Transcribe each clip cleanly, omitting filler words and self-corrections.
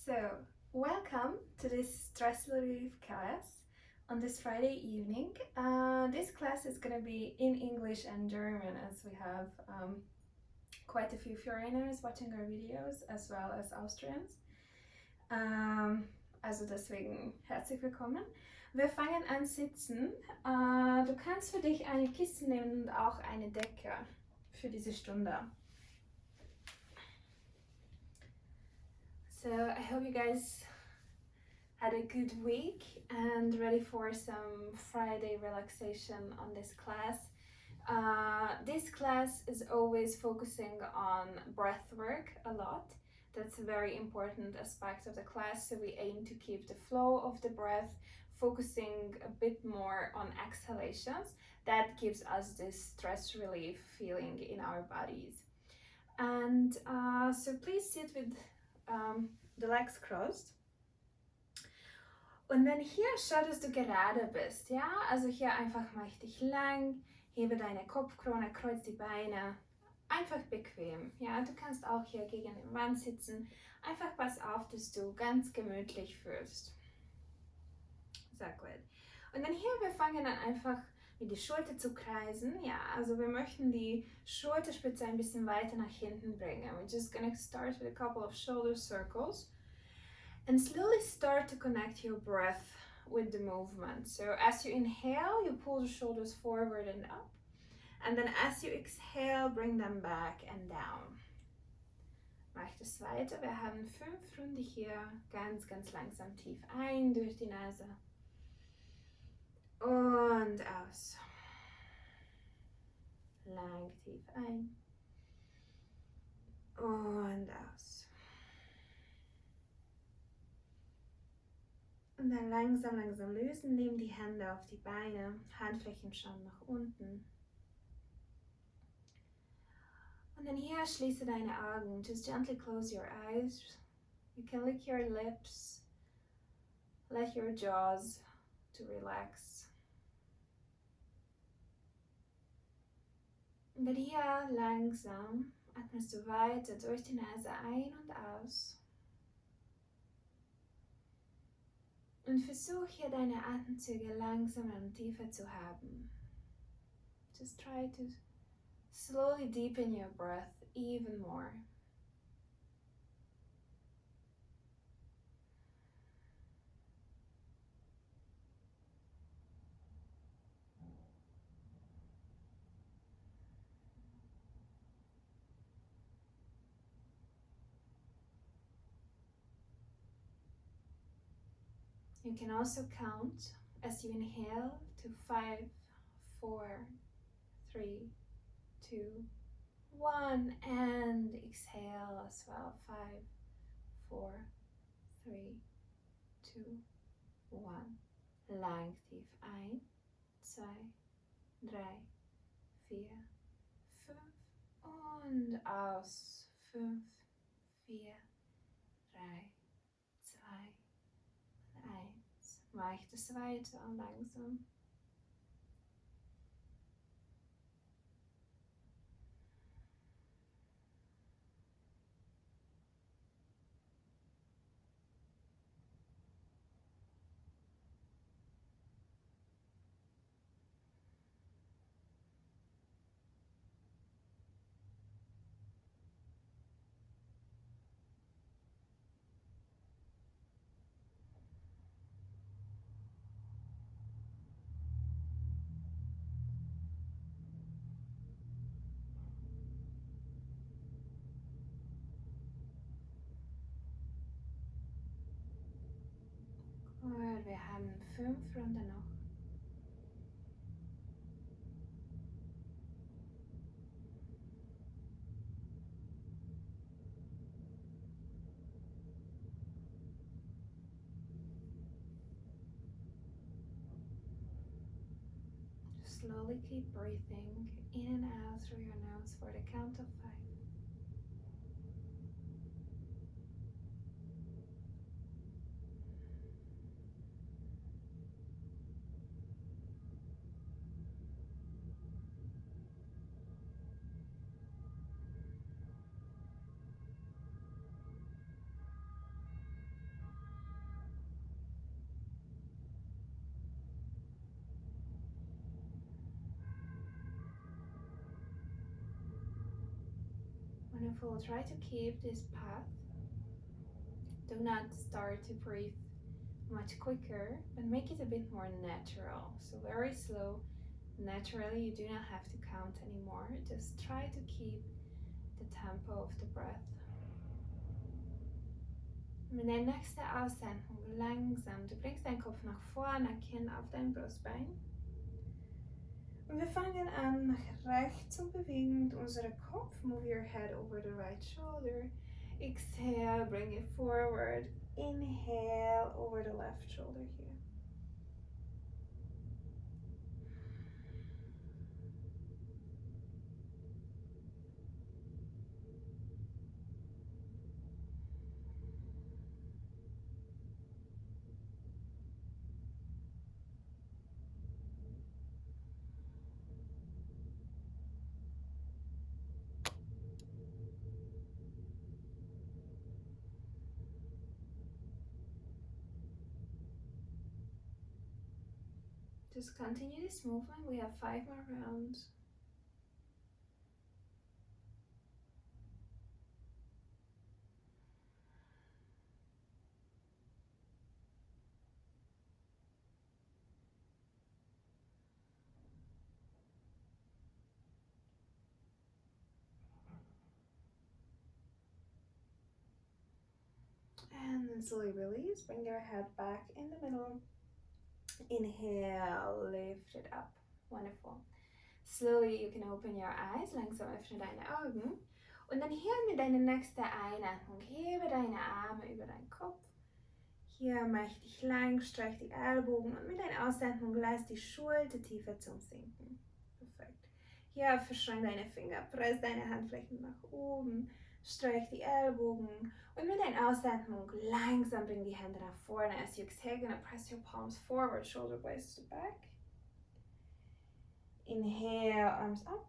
So, welcome to this stress relief class on this Friday evening. This class is going to be in English and German, as we have quite a few foreigners watching our videos, as well as Austrians. Also deswegen herzlich willkommen. Wir fangen an sitzen. Du kannst für dich eine Kissen nehmen und auch eine Decke für diese Stunde. So I hope you guys had a good week and ready for some Friday relaxation on this class. This class is always focusing on breath work a lot. That's a very important aspect of the class, so we aim to keep the flow of the breath, focusing a bit more on exhalations. That gives us this stress relief feeling in our bodies. And so please sit with the legs crossed. Und dann hier schau, dass du gerade bist, ja? Also hier einfach mach dich lang, hebe deine Kopfkrone, kreuz die Beine, einfach bequem, ja? Du kannst auch hier gegen die Wand sitzen, einfach pass auf, dass du ganz gemütlich fühlst. Sehr gut. Und dann hier, wir fangen dann einfach mit die Schulter zu kreisen, ja? Also wir möchten die Schulterspitze ein bisschen weiter nach hinten bringen. We're just gonna start with a couple of shoulder circles. And slowly start to connect your breath with the movement. So as you inhale, you pull the shoulders forward and up. And then as you exhale, bring them back and down. Mach das weiter. Wir haben 5 Runden hier. Ganz, ganz langsam tief ein durch die Nase. Und aus. Lang tief ein. Und aus. Und dann langsam lösen, nehmen die Hände auf die Beine, Handflächen schauen nach unten. Und dann hier schließe deine Augen, just gently close your eyes. You can lick your lips, let your jaws to relax. Und dann hier langsam atmest du weiter durch die Nase ein und aus. Und versuch hier deine Atemzüge langsamer und tiefer zu haben. Just try to slowly deepen your breath even more. You can also count as you inhale to 5, 4, 3, 2, 1, and exhale as well. 5, 4, 3, 2, 1. Lang tief ein, 2, 3, 4, 5 und aus. 5, 4, 3, 2, 1. Mach das weiter langsam. Gut, wir haben 5 Runden noch. Slowly keep breathing in and out through your nose for the count of 5. Wonderful. Try to keep this path. Do not start to breathe much quicker, but make it a bit more natural. So very slow. Naturally, you do not have to count anymore. Just try to keep the tempo of the breath. Mit der nächsten Aussendung langsam. Du bringst deinen Kopf nach vorne, Kinn auf dein Brustbein. Und wir fangen an, nach rechts zu bewegen mit unserem Kopf. Move your head over the right shoulder. Exhale, bring it forward. Inhale over the left shoulder here. Just continue this movement. We have 5 more rounds. And then slowly release. Bring your head back in the middle. Inhale, lift it up. Wonderful. Slowly you can open your eyes. Langsam öffne deine Augen. Und dann hier mit deiner nächsten Einatmung. Hebe deine Arme über deinen Kopf. Hier mächtig lang, streich die Ellbogen und mit deiner Ausatmung lass die Schulter tiefer zum Sinken. Perfekt. Hier verschränk deine Finger, press deine Handflächen nach oben, streich die Ellbogen und mit deiner Ausatmung langsam bring die Hände nach vorne. As you exhale, gonna press your palms forward, shoulder blades to the back. Inhale, arms up.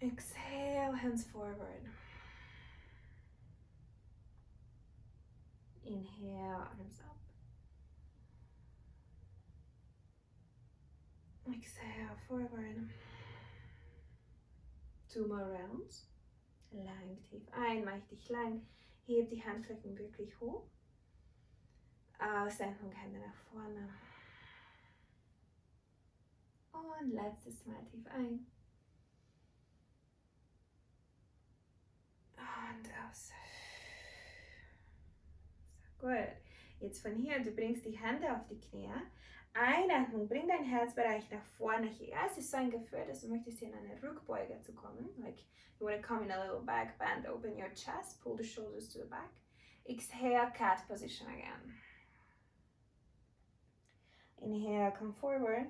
Exhale, hands forward. Inhale, arms up. Exhale, forward. 2 more rounds. Lang, tief ein, mächtig lang. Heb die Handflächen wirklich hoch. Ausatmung, Hände nach vorne. Und letztes Mal tief ein. Und aus. So, gut. Jetzt von hier, du bringst die Hände auf die Knie. Einatmung, bring dein Herzbereich nach vorne hier. Es ist so ein Gefühl, dass du möchtest hier in eine Rückbeuge zu kommen. Like you want to come in a little back bend, open your chest, pull the shoulders to the back. Exhale, cat position again. Inhale, come forward.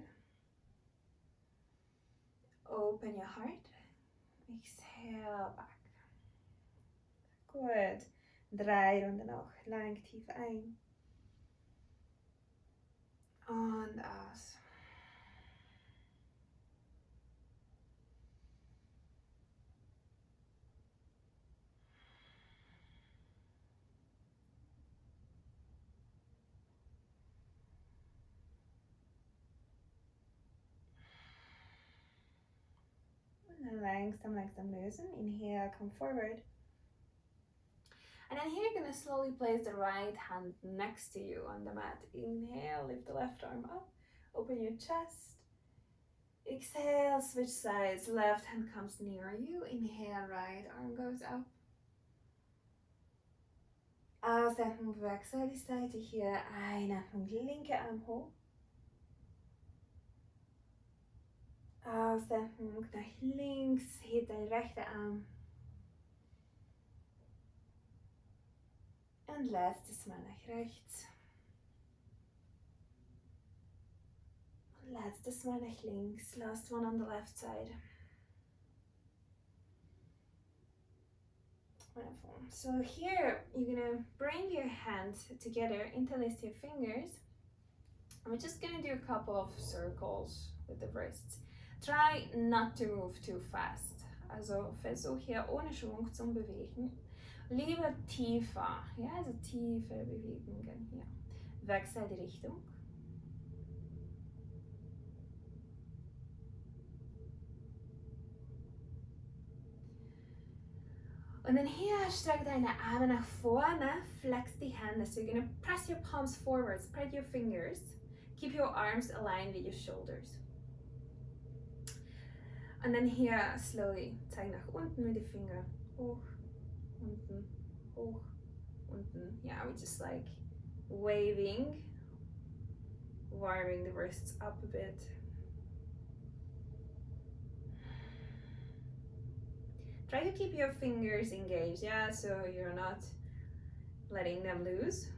Open your heart. Exhale, back. Gut. 3 Runden noch. Lang, tief ein. Und aus. Und dann langsam, langsam lösen. Inhale, come forward. And then here you're going to slowly place the right hand next to you on the mat. Inhale, lift the left arm up, open your chest. Exhale, switch sides, left hand comes near you. Inhale, right arm goes up. Ausatmung, wechsel die Seite hier. Einatmung, linke Arm hoch. Ausatmung nach links, hebt dein rechter Arm. Und letztes Mal nach rechts. Und letztes Mal nach links. Last one on the left side. Wonderful. So here you're gonna bring your hands together, interlace your fingers. And we're just gonna do a couple of circles with the wrists. Try not to move too fast. Also versuch hier ohne Schwung zu bewegen. Lieber tiefer, ja, also tiefe Bewegungen hier. Wechsel die Richtung. Und dann hier streck deine Arme nach vorne, flex die Hände. So you're gonna press your palms forward, spread your fingers. Keep your arms aligned with your shoulders. Und dann hier slowly zeig nach unten mit den Fingern. Hoch, unten, hoch, unten. Yeah, we just like waving, warming the wrists up a bit. Try to keep your fingers engaged, yeah, so you're not letting them loose.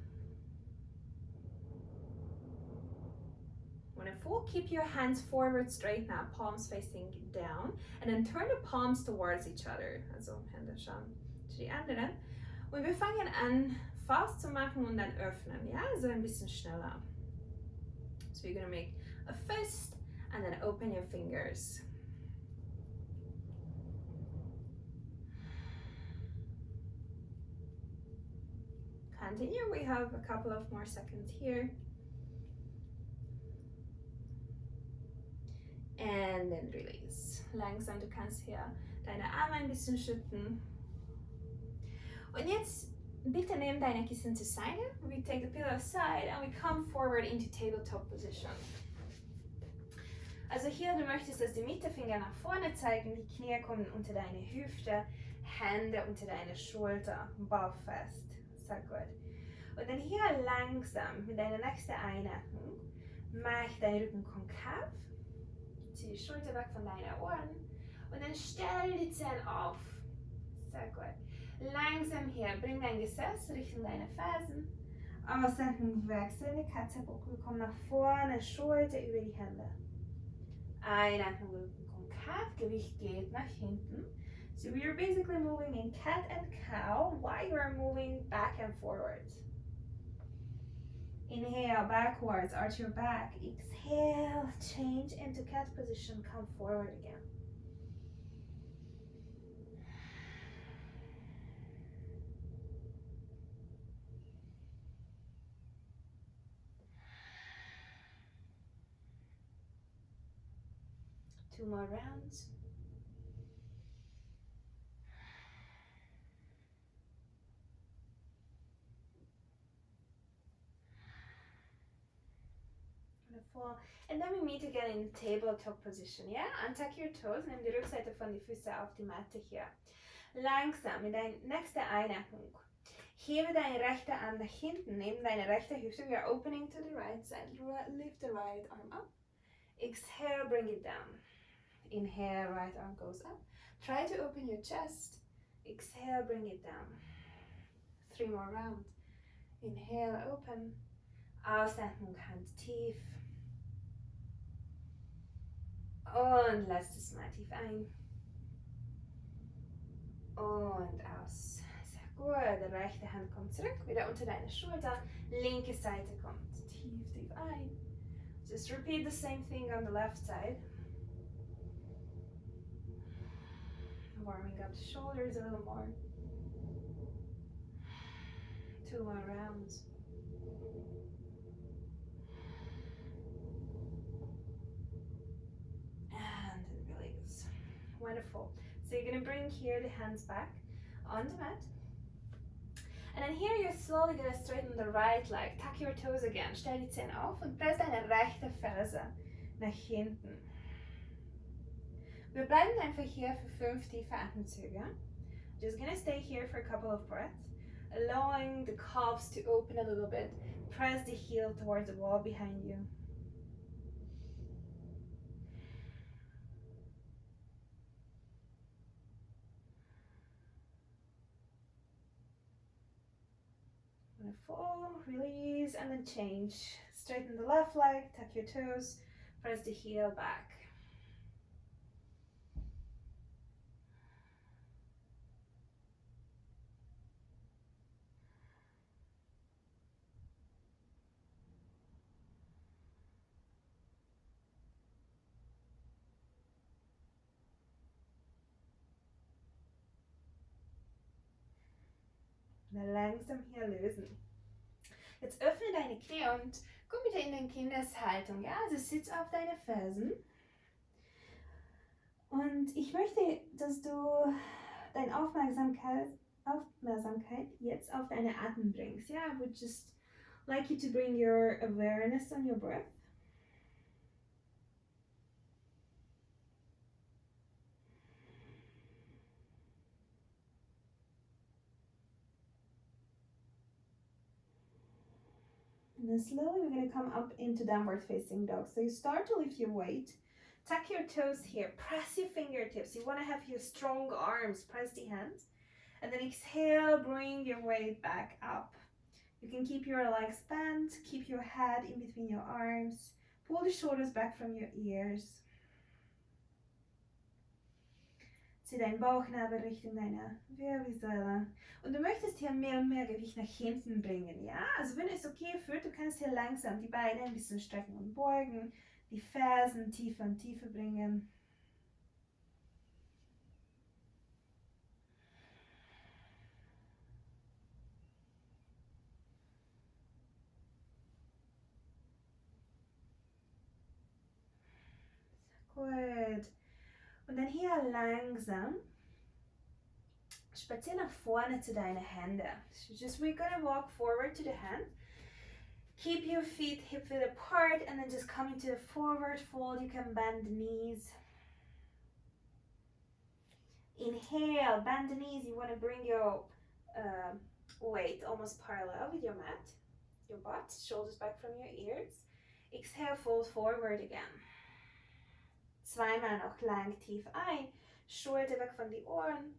When in full, keep your hands forward straight now, palms facing down, and then turn the palms towards each other. Also Hände schauen zu die anderen. Und wir fangen an, Faust zu machen und dann öffnen, ja, so ein bisschen schneller. So you're gonna make a fist and then open your fingers. Continue, we have a couple of more seconds here. And then release. Langsam, du kannst hier deine Arme ein bisschen schütten. Und jetzt bitte nimm deine Kissen zur Seite. We take the pillow aside and we come forward into tabletop position. Also hier, du möchtest, dass die Mittelfinger nach vorne zeigen, die Knie kommen unter deine Hüfte, Hände unter deine Schulter, Bauch fest. Sehr gut. Und dann hier langsam mit deiner nächsten Einatmung, mach deinen Rücken konkav, zieh die Schulter weg von deinen Ohren und dann stell die Zähne auf. Sehr gut. Langsam hier, bring dein Gesäß Richtung deine Fersen. Ausatmung, wechsel die Katzenbuckel, komm nach vorne, Schulter über die Hände. Einatmung, Rücken konkav, Gewicht geht nach hinten. So we are basically moving in cat and cow while you are moving back and forward. Inhale, backwards, arch your back. Exhale, change into cat position, come forward again. Two more rounds. Wonderful. And then we meet again in tabletop position, yeah? Untuck your toes, nimm die Rückseite von die Füße auf die Matte hier. Langsam, mit deiner nächsten Einatmung. Hebe deine rechte Arm nach hinten, neben deine rechte Hüfte. We are opening to the right side. Lift the right arm up. Exhale, bring it down. Inhale, right arm goes up. Try to open your chest. Exhale, bring it down. 3 more rounds. Inhale, open. Ausatmung, Hand tief. Und letztes Mal tief ein. Und aus. Sehr gut. Rechte Hand kommt zurück, wieder unter deine Schulter. Linke Seite kommt tief, tief ein. Just repeat the same thing on the left side. Warming up the shoulders a little more. 2 more rounds. And release. Wonderful. So you're going to bring here the hands back on the mat. And then here you're slowly going to straighten the right leg. Tuck your toes again. Stell die Zähne auf und press deine rechte Ferse nach hinten. Wir bleiben einfach hier für 5 tiefe Atemzüge. Just going to stay here for a couple of breaths. Allowing the calves to open a little bit. Press the heel towards the wall behind you. Wonderful. Release and then change. Straighten the left leg, tuck your toes, press the heel back. Dann langsam hier lösen. Jetzt öffne deine Knie und komm bitte in den Kindeshaltung. Ja? Also sitz auf deine Fersen. Und ich möchte, dass du deine Aufmerksamkeit jetzt auf deine Atem bringst. Yeah, I would just like you to bring your awareness on your breath. And then slowly we're going to come up into downward facing dog. So you start to lift your weight. Tuck your toes here. Press your fingertips. You want to have your strong arms. Press the hands. And then exhale, bring your weight back up. You can keep your legs bent. Keep your head in between your arms. Pull the shoulders back from your ears. Zieh deinen Bauchnabel Richtung deine Wirbelsäule. Und du möchtest hier mehr und mehr Gewicht nach hinten bringen, ja? Also wenn es okay fühlt, du kannst hier langsam die Beine ein bisschen strecken und beugen, die Fersen tiefer und tiefer bringen. Gut. Und dann hier langsam spazier nach vorne zu deinen Händen. So just we're gonna walk forward to the hand. Keep your feet hip width apart and then just come into a forward fold. You can bend the knees. Inhale, bend the knees. You want to bring your weight almost parallel with your mat, your butt, shoulders back from your ears. Exhale, fold forward again. Zweimal noch lang tief ein, Schulter weg von die Ohren.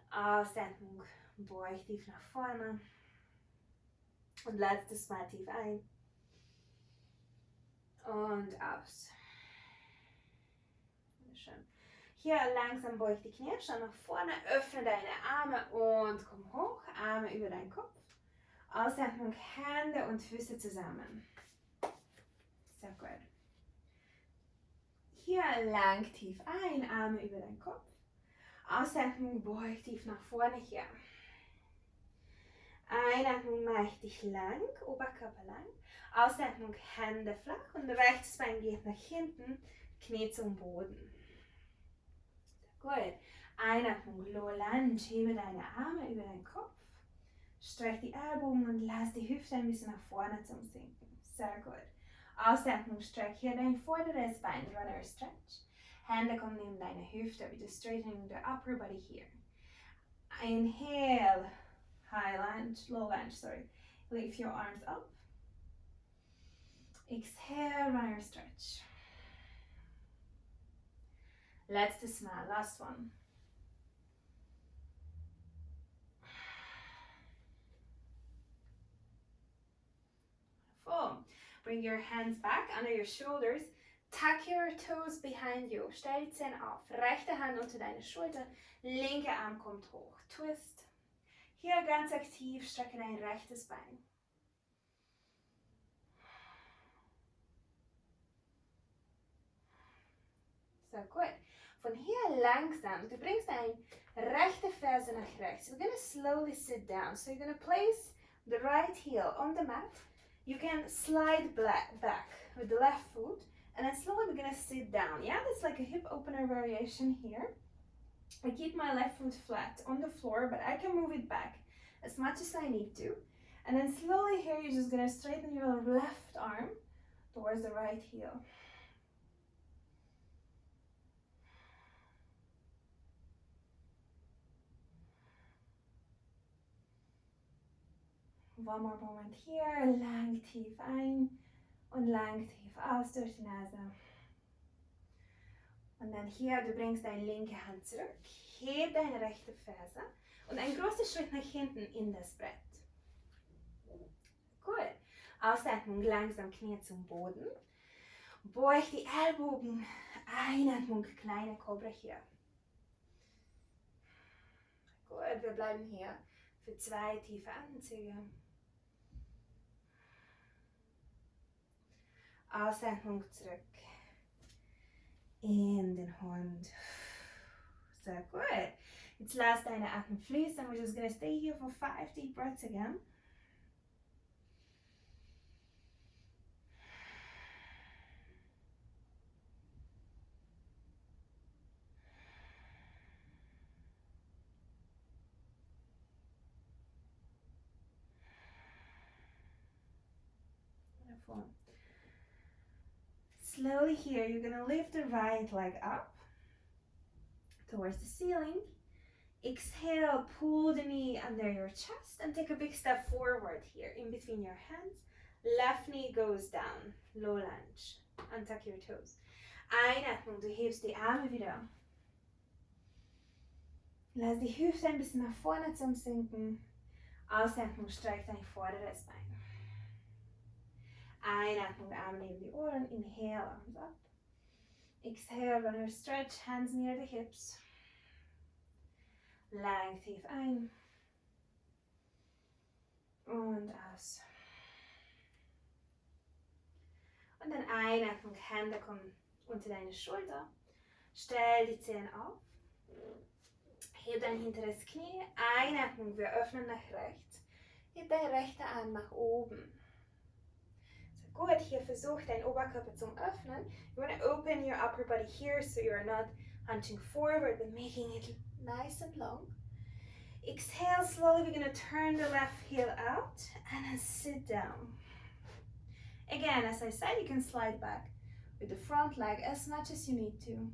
Ausatmung, beug tief nach vorne. Und letztes Mal tief ein. Und aus. Schön. Hier langsam beug die Knie, schau nach vorne, öffne deine Arme und komm hoch. Arme über deinen Kopf. Ausatmung, Hände und Füße zusammen. Sehr gut. Hier lang tief ein, Arme über deinen Kopf. Ausatmung, beug tief nach vorne hier. Einatmung, mächtig lang, Oberkörper lang. Ausatmung, Hände flach und rechtes Bein geht nach hinten, Knie zum Boden. Gut. Einatmung, Low Lunge, hebe deine Arme über deinen Kopf. Streck die Ellbogen und lass die Hüfte ein bisschen nach vorne zum Sinken. Sehr gut. Ausatmung, streck hier dein vorderes Bein, Runner Stretch. Hände kommen neben deine Hüfte, wieder straightening the upper body here. Inhale, high lunge, low lunge, sorry. Lift your arms up. Exhale, runner stretch. Letztes Mal, last one. Full. Bring your hands back under your shoulders. Tuck your toes behind you. Stell die Zähne auf. Rechte Hand unter deine Schulter. Linke Arm kommt hoch. Twist. Hier ganz aktiv. Strecke dein rechtes Bein. So, gut. Von hier langsam. Du bringst deine rechte Ferse nach rechts. We're going to slowly sit down. So you're going to place the right heel on the mat. You can slide back with the left foot. And then slowly we're going to sit down. Yeah, that's like a hip opener variation here. I keep my left foot flat on the floor, but I can move it back as much as I need to. And then slowly here, you're just going to straighten your left arm towards the right heel. One more moment here. Lang tief ein und lang tief aus durch die Nase. Und dann hier, du bringst deine linke Hand zurück, heb deine rechte Ferse und ein großer Schritt nach hinten in das Brett. Gut. Ausatmung, langsam Knie zum Boden. Beug die Ellbogen. Einatmung, kleine Kobra hier. Gut, wir bleiben hier für 2 tiefe Atemzüge. Ausatmung zurück in den Hund. Sehr gut. Jetzt lass deine Atem fließen. We're just going to stay here for 5 deep breaths again. Beautiful. Slowly here, you're gonna lift the right leg up towards the ceiling. Exhale, pull the knee under your chest and take a big step forward here in between your hands. Left knee goes down, low lunge. Untuck your toes. Einatmung, du hebst die Arme wieder. Lass die Hüfte ein bisschen nach vorne zum Sinken. Ausatmung, streich dein vorderes Bein. Einatmung, Arme neben die Ohren. Inhale, arms up. Exhale, runner stretch, hands near the hips. Lang tief ein. Und aus. Und dann Einatmung, Hände kommen unter deine Schulter. Stell die Zehen auf. Heb dein hinteres Knie. Einatmung, wir öffnen nach rechts. Heb dein rechter Arm nach oben. So gut, hier versuch dein Oberkörper zum Öffnen. You want to open your upper body here so you're not hunching forward but making it nice and long. Exhale slowly, we're going to turn the left heel out and then sit down. Again, as I said, you can slide back with the front leg as much as you need to.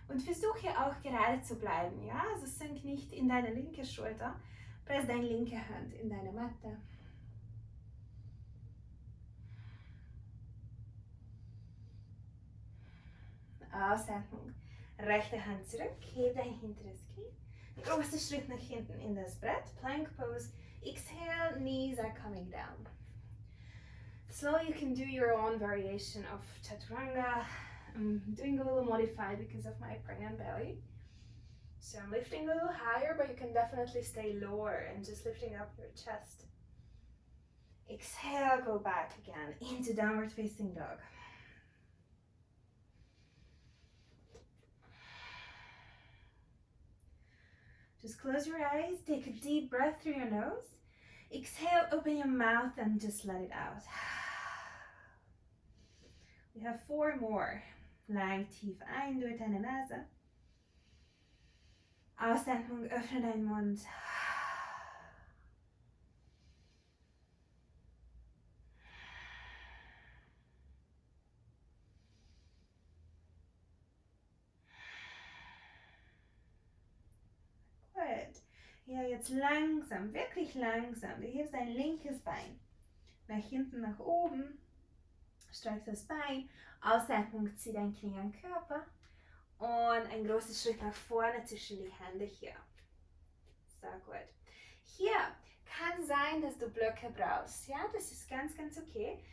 Und versuch hier auch gerade zu bleiben, ja? Also sink nicht in deine linke Schulter, press deine linke Hand in deine Matte. Ausatmung, rechte Hand zurück, heb dein hinteres Knie. Großer Schritt nach hinten in das Brett, Plank Pose. Exhale, knees are coming down. Slowly you can do your own variation of Chaturanga. I'm doing a little modified because of my pregnant belly. So I'm lifting a little higher, but you can definitely stay lower and just lifting up your chest. Exhale, go back again into downward facing dog. Just close your eyes, take a deep breath through your nose. Exhale, open your mouth and just let it out. We have 4 more. Lang tief ein durch deine Nase. Ausatmung, öffne deinen Mund. Gut. Ja, jetzt langsam, wirklich langsam. Du hebst dein linkes Bein nach hinten, nach oben. Streich das Bein. Ausatmung, zieh dein Knie an den Körper. Und ein großer Schritt nach vorne zwischen die Hände hier. Sehr gut. Hier kann sein, dass du Blöcke brauchst. Ja, das ist ganz, ganz okay.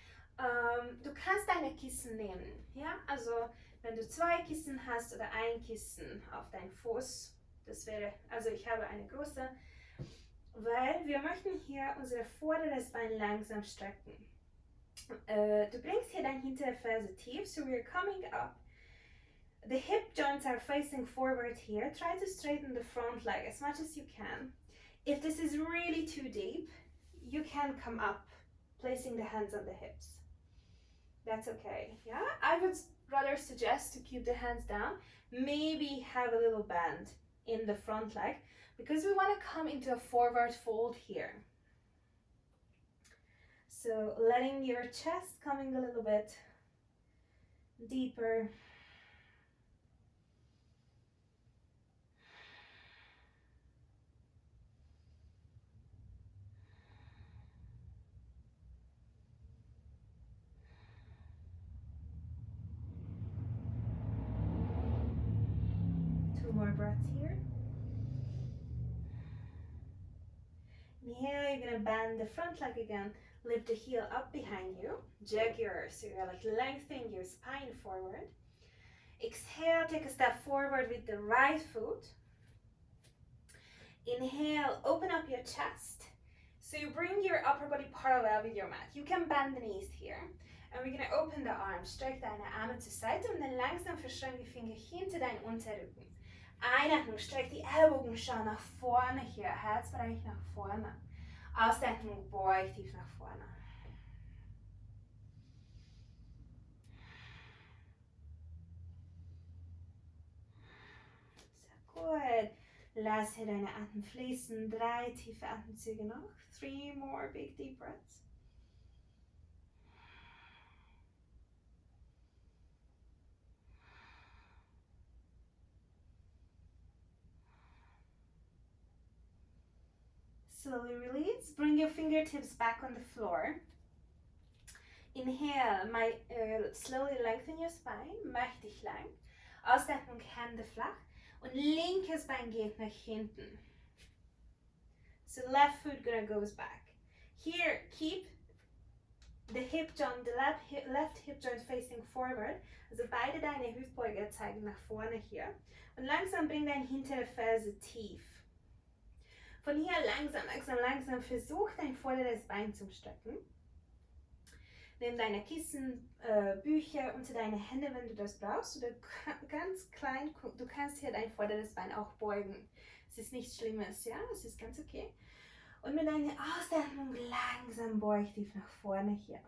Du kannst deine Kissen nehmen. Ja, also wenn du 2 Kissen hast oder ein Kissen auf deinen Fuß, das wäre, also ich habe eine große, weil wir möchten hier unser vorderes Bein langsam strecken. Du bringst hier dein hintere Ferse tief, so we're coming up. The hip joints are facing forward here. Try to straighten the front leg as much as you can. If this is really too deep, you can come up, placing the hands on the hips. That's okay, yeah? I would rather suggest to keep the hands down, maybe have a little bend in the front leg, because we want to come into a forward fold here. So letting your chest coming a little bit deeper. More breaths here. Inhale, you're gonna bend the front leg again. Lift the heel up behind you. Jaguar, so you're like lengthening your spine forward. Exhale, take a step forward with the right foot. Inhale, open up your chest. So you bring your upper body parallel with your mat. You can bend the knees here. And we're gonna open the arms. Streck deine Arme zur Seite und dann langsam verschränk die Finger hinter deinen Unterrücken. Einatmung, streck die Ellbogen, schau nach vorne hier, Herzbereich nach vorne. Ausatmung, beug tief nach vorne. Sehr gut. Lass hier deine Atem fließen. 3 tiefe Atemzüge noch. 3 more big deep breaths. Slowly release. Bring your fingertips back on the floor. Inhale, slowly lengthen your spine, mächtig lang. Ausatmung, Hände flach. Und linkes Bein geht nach hinten. So left foot goes back. Here, keep the hip joint, the left hip joint facing forward. Also beide deine Hüftbeuger zeigen nach vorne hier. Und langsam bring dein hintere Ferse tief. Von hier langsam versuch dein vorderes Bein zu strecken. Nimm deine Kissen, Bücher unter deine Hände, wenn du das brauchst. Oder ganz klein, du kannst hier dein vorderes Bein auch beugen. Es ist nichts Schlimmes, ja? Es ist ganz okay. Und mit deiner Ausatmung langsam beug dich nach vorne hier.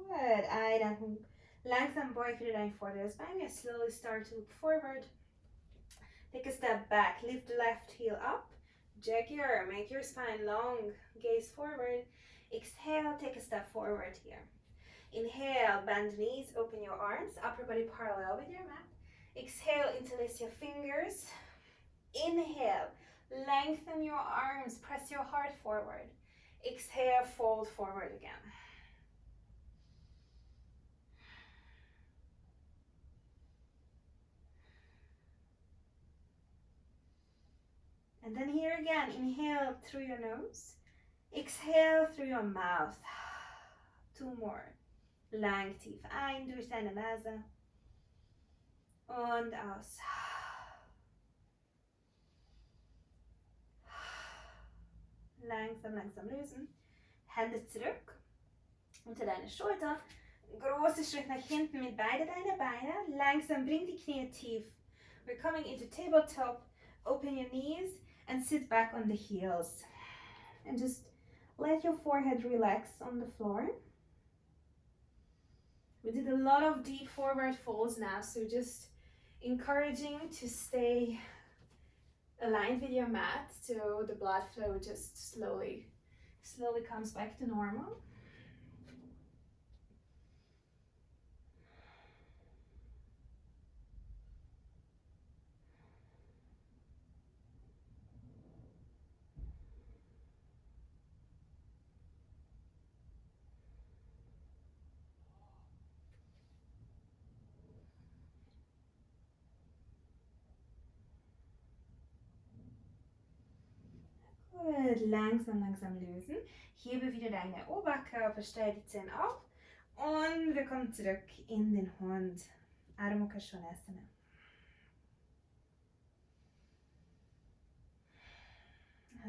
Good. Einatmung. Langsam beug wieder dein vorderes Bein. You slowly start to look forward. Take a step back. Lift the left heel up. Jaguar. Make your spine long. Gaze forward. Exhale. Take a step forward here. Inhale. Bend knees. Open your arms. Upper body parallel with your mat. Exhale. Interlace your fingers. Inhale. Lengthen your arms. Press your heart forward. Exhale. Fold forward again. And then here again, inhale through your nose, exhale through your mouth. 2 more. Lang tief ein durch deine Nase und aus. Langsam lösen. Hände zurück unter deine Schulter. Großer Schritt nach hinten mit beide deine Beine. Langsam bring die Knie tief. We're coming into tabletop. Open your knees and sit back on the heels. And just let your forehead relax on the floor. We did a lot of deep forward folds now, so just encouraging to stay aligned with your mat so the blood flow just slowly comes back to normal. Gut, langsam lösen. Hebe wieder deine Oberkörper, stell die Zehen auf und wir kommen zurück in den Hund. Ardha Mukha Svanasana.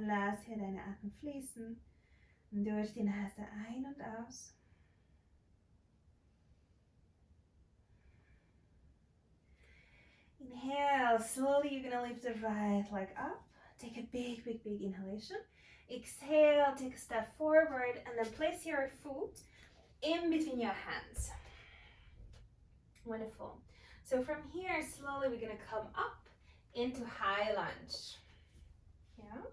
Lass hier deine Atmung fließen. Durch die Nase ein und aus. Inhale, slowly you're gonna lift the right leg up. Take a big inhalation. Exhale, take a step forward and then place your foot in between your hands. Wonderful. So from here, slowly we're gonna come up into high lunge. Yeah.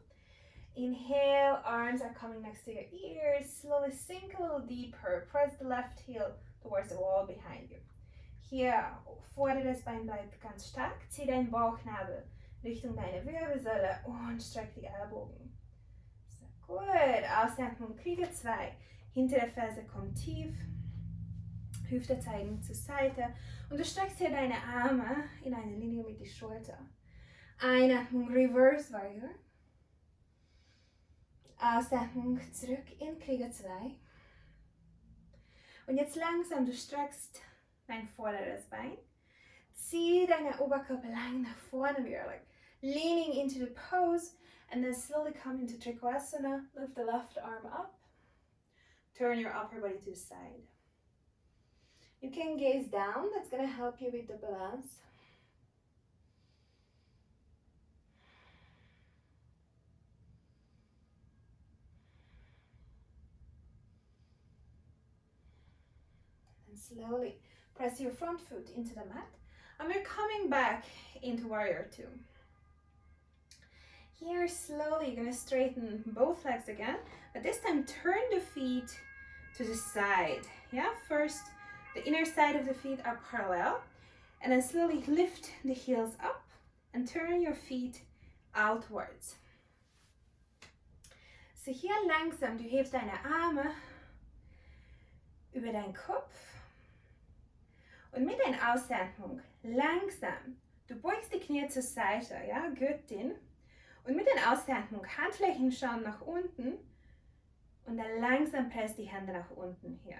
Inhale, arms are coming next to your ears. Slowly sink a little deeper. Press the left heel towards the wall behind you. Hier, vorderes Bein bleibt ganz stark. Zieh deinen Bauchnabel Richtung deine Wirbelsäule und streck die Ellbogen. So, gut. Ausatmung, Krieger 2. Hintere Ferse kommt tief. Hüfte zeigen zur Seite. Und du streckst hier deine Arme in eine Linie mit die Schulter. Einatmung, Reverse Warrior. Ausatmung, zurück in Krieger 2. Und jetzt langsam, du streckst dein vorderes Bein. Zieh deine Oberkörper lang nach vorne. We are like leaning into the pose and then slowly come into Trikonasana. Lift the left arm up. Turn your upper body to the side. You can gaze down. That's going to help you with the balance. And slowly press your front foot into the mat. And we're coming back into warrior two. Here, slowly, you're going to straighten both legs again, but this time turn the feet to the side. Yeah, first the inner side of the feet are parallel, and then slowly lift the heels up and turn your feet outwards. So hier langsam, du hebst deine Arme über deinen Kopf und mit deiner Ausatmung langsam, du beugst die Knie zur Seite, ja, Gürtel. Und mit der Ausatmung, Handflächen schauen nach unten und dann langsam presst die Hände nach unten hier.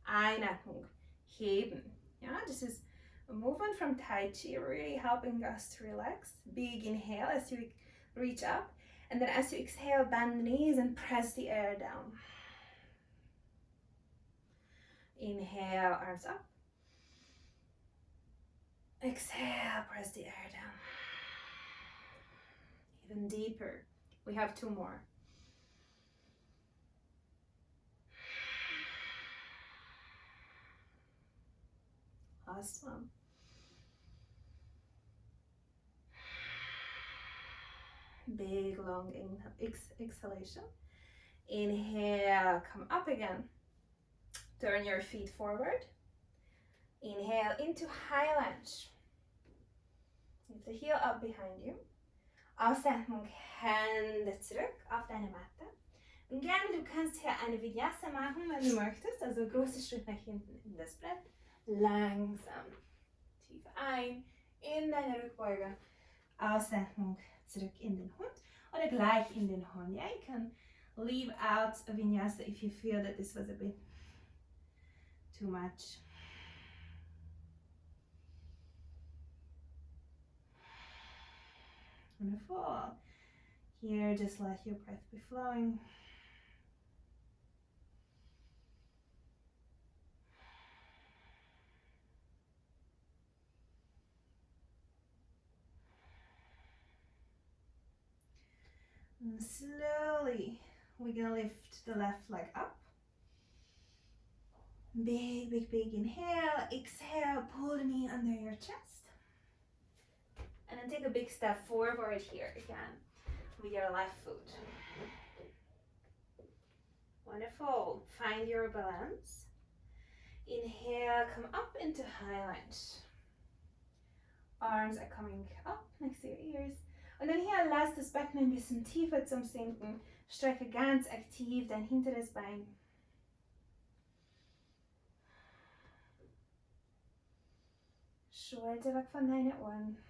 Einatmung, heben. Yeah, this is a movement from Tai Chi, really helping us to relax. Big inhale as you reach up, and then as you exhale, bend the knees and press the air down. Inhale, arms up. Exhale, press the air down. Even deeper. We have two more. Last one. Big long exhalation. Inhale, come up again. Turn your feet forward. Inhale into high lunge. Lift the heel up behind you. Ausatmung, Hände zurück auf deine Matte. Und gerne, du kannst hier eine Vinyasa machen, wenn du möchtest. Also großer Schritt nach hinten in das Brett. Langsam. Tief ein, in deine Rückbeuge. Ausatmung, zurück in den Hund. Oder gleich in den Hund. Yeah, you can leave out a Vinyasa if you feel that this was a bit too much. Wonderful. Here, just let your breath be flowing. And slowly, we're gonna lift the left leg up. Big, big, big inhale. Exhale, pull the knee under your chest. And then take a big step forward here again with your left foot. Wonderful. Find your balance. Inhale, come up into high lunge. Arms are coming up next to your ears. Und dann hier lass das Becken ein bisschen tiefer zum Sinken. Strecke ganz aktiv dein hinteres Bein. Schulter weg von deinen Ohren.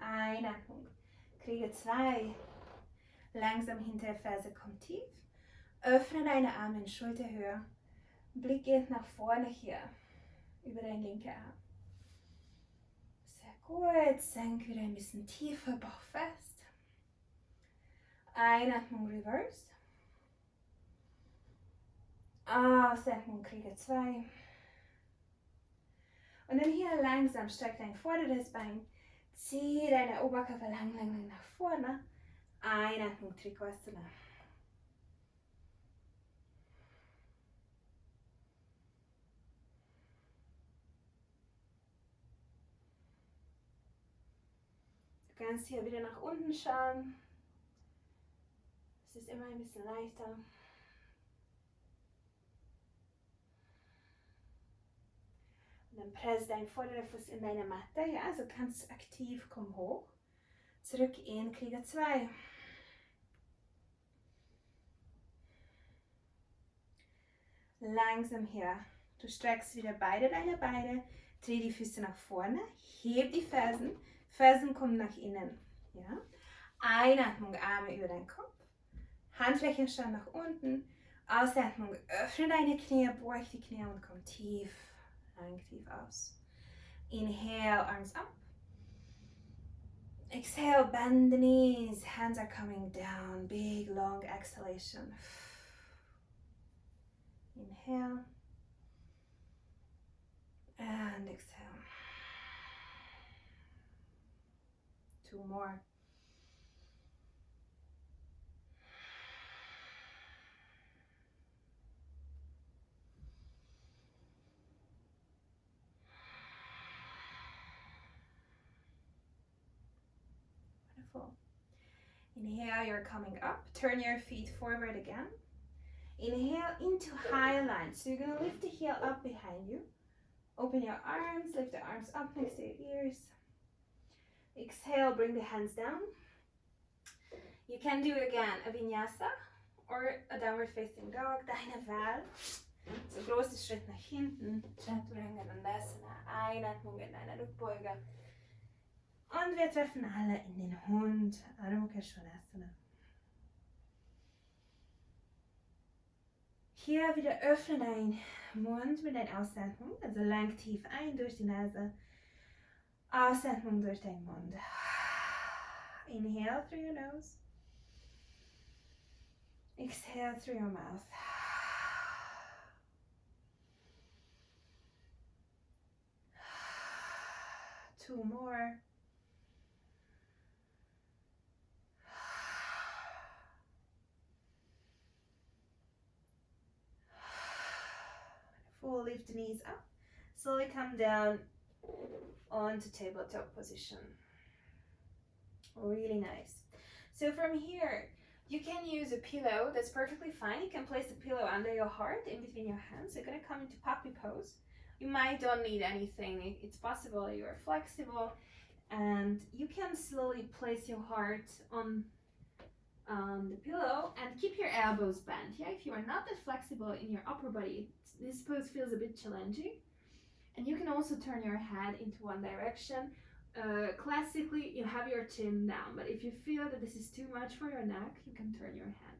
Einatmung. Kriege 2. Langsam Hinterferse kommt tief. Öffne deine Arme in Schulterhöhe. Blick geht nach vorne hier. Über deinen linken Arm. Sehr gut. Senk wieder ein bisschen tiefer, Bauch fest. Einatmung, reverse. Ausatmung, Kriege 2. Und dann hier langsam streck dein vorderes Bein. Zieh deine Oberkörper lang, lang, lang nach vorne. Einatmung, Trikonasana. Du kannst hier wieder nach unten schauen. Es ist immer ein bisschen leichter. Und dann press dein vorderer Fuß in deine Matte. Ja, also ganz aktiv, komm hoch. Zurück in Krieger 2. Langsam hier. Du streckst wieder beide deine Beine. Dreh die Füße nach vorne. Heb die Fersen. Fersen kommen nach innen. Ja? Einatmung, Arme über deinen Kopf. Handflächen schauen nach unten. Ausatmung, öffne deine Knie, beug die Knie und komm tief. Lang tief aus. Inhale, arms up. Exhale, bend the knees. Hands are coming down. Big, long exhalation. Inhale. And exhale. 2 more. Beautiful. Inhale, you're coming up. Turn your feet forward again. Inhale into high lunge. So you're going to lift the heel up behind you. Open your arms, lift the arms up next to your ears. Exhale, bring the hands down. You can do again a vinyasa or a downward facing dog, deine Wahl. So großer Schritt nach hinten, Chaturanga Dandasana, Einatmung in eine Rückbeuge. Und wir treffen alle in den Hund, Adho Mukha Svanasana. Hier wieder öffne deinen Mund mit deiner Ausatmung, also lang tief ein durch die Nase, Ausatmung durch deinen Mund. Inhale through your nose. Exhale through your mouth. 2 more. Full lift the knees up. Slowly come down onto tabletop position. Really nice. So from here, you can use a pillow. That's perfectly fine. You can place a pillow under your heart in between your hands. You're going to come into puppy pose. You might don't need anything. It's possible you are flexible, and you can slowly place your heart on the pillow and keep your elbows bent. Yeah, if you are not that flexible in your upper body, this pose feels a bit challenging. And you can also turn your head into one direction. Classically, you have your chin down, but if you feel that this is too much for your neck, you can turn your head.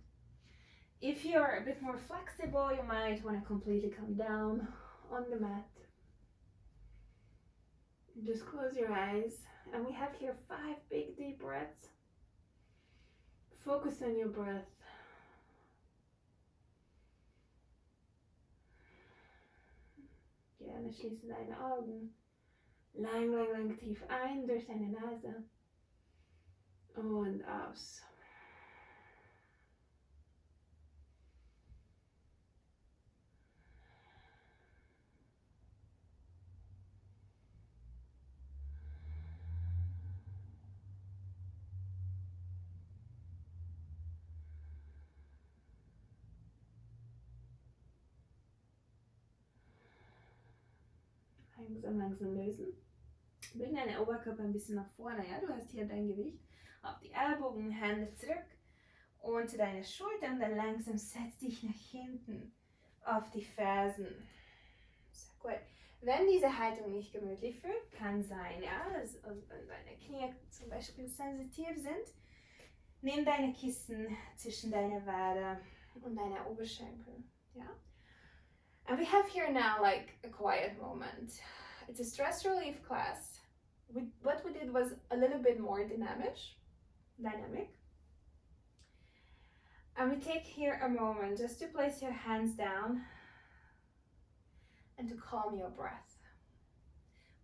If you're a bit more flexible, you might want to completely come down on the mat. Just close your eyes, and we have here 5 big deep breaths. Focus on your breath. Gerne schließe deine Augen. Lang, lang, lang tief ein durch deine Nase und aus. Langsam, langsam lösen. Bring deinen Oberkörper ein bisschen nach vorne. Ja? Du hast hier dein Gewicht auf die Ellbogen, Hände zurück unter deine Schultern. Dann langsam setz dich nach hinten auf die Fersen. Sehr gut. Wenn diese Haltung nicht gemütlich fühlt, kann sein, ja, also wenn deine Knie zum Beispiel sensitiv sind, nimm deine Kissen zwischen deine Wade und deine Oberschenkel. Ja? And we have here now like a quiet moment. It's a stress relief class. What we did was a little bit more dynamic. And we take here a moment just to place your hands down and to calm your breath.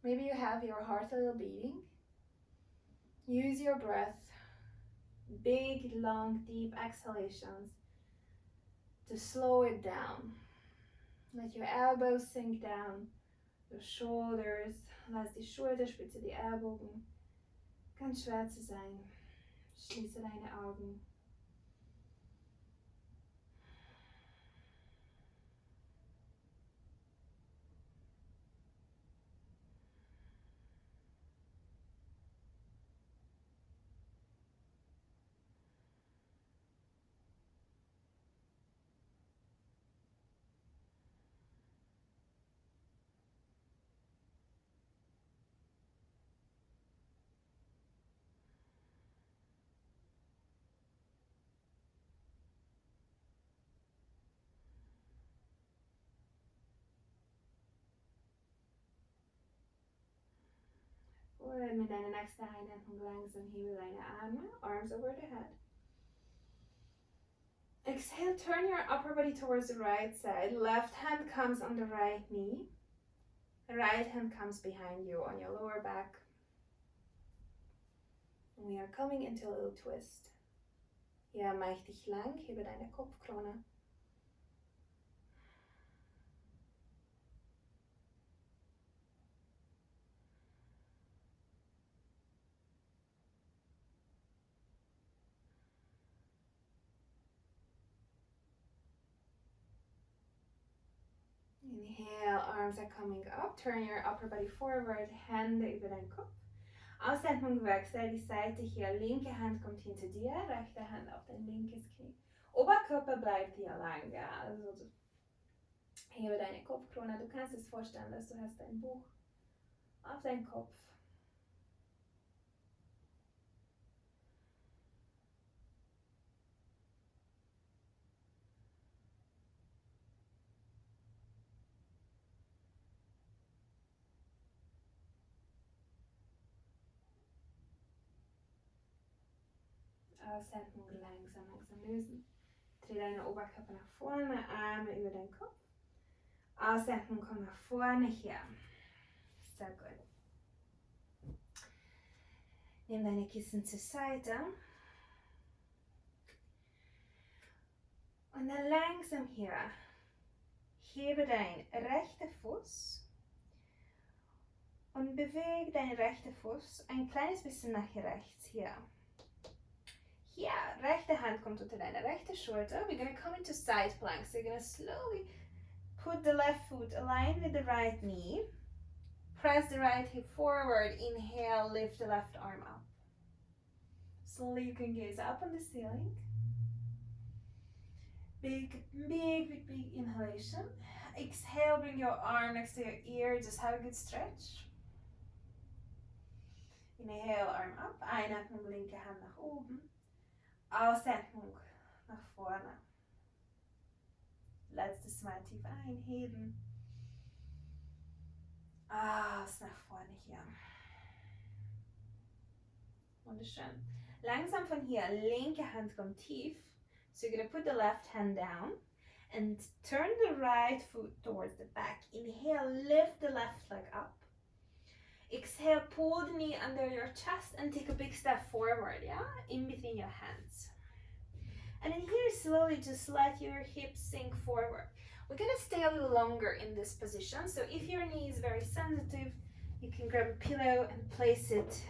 Maybe you have your heart a little beating. Use your breath, big, long, deep exhalations to slow it down. Let your elbows sink down, your shoulders. Lass die Schulterspitze, die Ellbogen ganz schwarze sein. Schließe deine Augen. Und mit deiner nächsten Einatmung langsam hebe deine Arme, arms over the head. Exhale, turn your upper body towards the right side. Left hand comes on the right knee. Right hand comes behind you on your lower back. And we are coming into a little twist. Hier mach dich lang, hebe deine Kopfkrone. Inhale, arms are coming up. Turn your upper body forward, Hände über deinen Kopf. Ausatmung, wechsel die Seite hier. Linke Hand kommt hinter dir, rechte Hand auf dein linkes Knie. Oberkörper bleibt hier lang, ja. Also hebe deine Kopfkrone. Du kannst es vorstellen, dass du hast dein Buch auf deinen Kopf. Ausatmung, langsam, langsam lösen. Dreh deinen Oberkörper nach vorne, Arme über deinen Kopf. Ausatmung, komm nach vorne hier. Sehr gut. Nimm deine Kissen zur Seite. Und dann langsam hier. Hebe deinen rechten Fuß. Und bewege deinen rechten Fuß ein kleines bisschen nach rechts hier. Hier, rechte Hand kommt unter deine rechte Schulter. We're going to come into side plank. So you're going to slowly put the left foot aligned with the right knee. Press the right hip forward. Inhale, lift the left arm up. Slowly you can gaze up on the ceiling. Big, big, big, big inhalation. Exhale, bring your arm next to your ear. Just have a good stretch. Inhale, arm up. Einatmung, linke Hand nach oben. Ausatmung nach vorne. Letztes Mal tief einheben. Aus nach vorne hier. Wunderschön. Langsam von hier, linke Hand kommt tief. So you're going to put the left hand down and turn the right foot towards the back. Inhale, lift the left leg up. Exhale, pull the knee under your chest and take a big step forward, yeah? In between your hands. And then here, slowly just let your hips sink forward. We're gonna stay a little longer in this position. So if your knee is very sensitive, you can grab a pillow and place it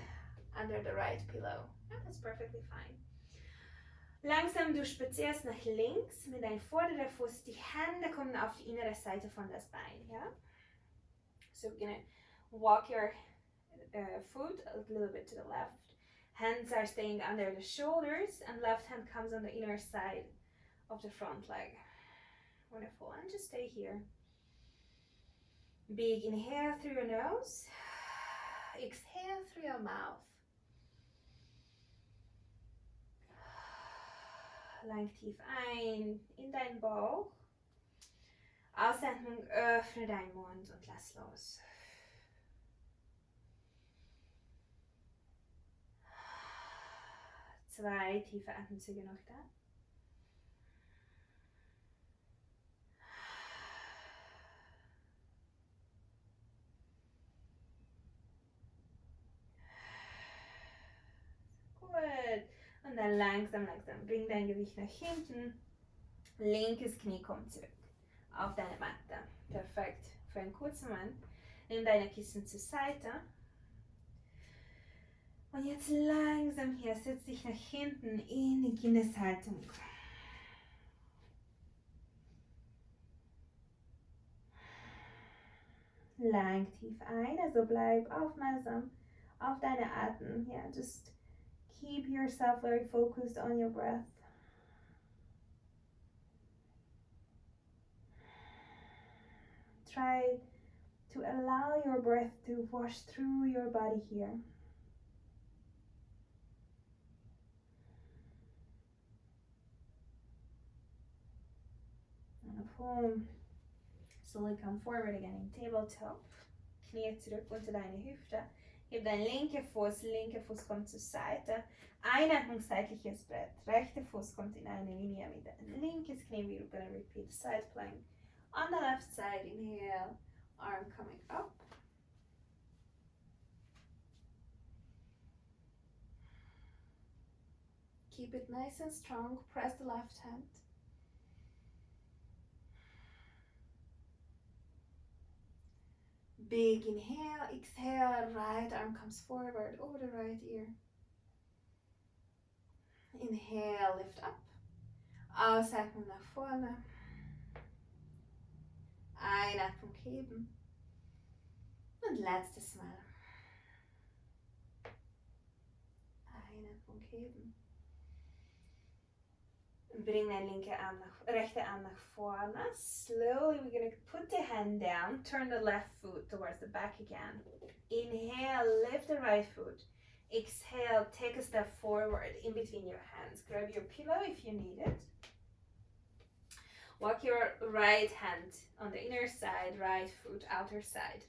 under the right pillow. Yeah, that's perfectly fine. Langsam, du spazierst nach links mit deinem vorderen Fuß. Die Hände kommen auf die innere Seite von das Bein, ja? So we're gonna walk your foot a little bit to the left. Hands are staying under the shoulders and left hand comes on the inner side of the front leg. Wonderful, and just stay here. Big inhale through your nose. Exhale through your mouth. Lang tief ein in deinen Bauch. Ausatmung, öffne deinen Mund und lass los. Zwei tiefe Atemzüge noch da. Gut. Und dann langsam, langsam bring dein Gewicht nach hinten. Linkes Knie kommt zurück auf deine Matte. Perfekt. Für einen kurzen Moment. Nimm deine Kissen zur Seite. Und jetzt langsam hier, setz dich nach hinten in die Kindeshaltung. Lang tief ein, also bleib aufmerksam auf deine Atem. Yeah, just keep yourself very focused on your breath. Try to allow your breath to wash through your body here. Slowly come forward again in tabletop. Knie zurück unter deine Hüfte. Heb dein linker Fuß kommt zur Seite. Einatmung, seitliches Brett. Rechter Fuß kommt in eine Linie mit deinem linkes Knie. We're gonna repeat side plank. On the left side, inhale, arm coming up. Keep it nice and strong. Press the left hand. Big inhale, exhale, right arm comes forward over the right ear. Inhale, lift up. Ausatmung nach vorne. Einatmung heben. Und letztes Mal. Einatmung heben. Und bring deine rechte Arm nach vorne. Slowly we're going to put the hand down. Turn the left foot towards the back again. Inhale, lift the right foot. Exhale, take a step forward in between your hands. Grab your pillow if you need it. Walk your right hand on the inner side, right foot, outer side.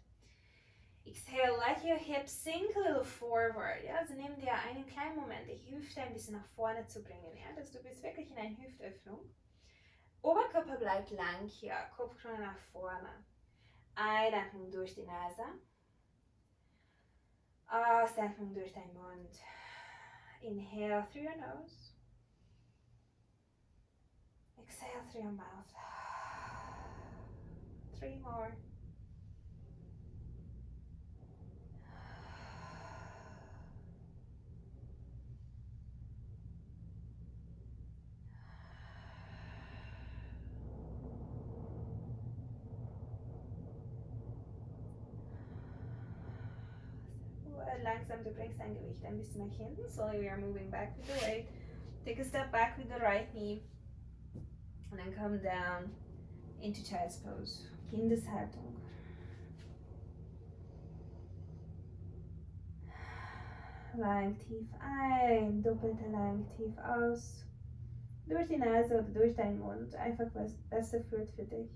Exhale, let your hips sink a little forward. Ja, also nimm dir einen kleinen Moment, die Hüfte ein bisschen nach vorne zu bringen. Ja, dass du bist wirklich in einer Hüftöffnung. Oberkörper bleibt lang hier, Kopfkrone nach vorne. Einatmung durch die Nase. Ausatmung durch deinen Mund. Inhale through your nose. Exhale through your mouth. 3 more. Langsam, du bringst dein Gewicht ein bisschen nach hinten. Slowly we are moving back with the weight. Take a step back with the right knee. And then come down into child's pose. Kindeshaltung. Lang tief ein, doppelte lang tief aus. Durch die Nase oder durch deinen Mund. Einfach was besser fühlt für dich.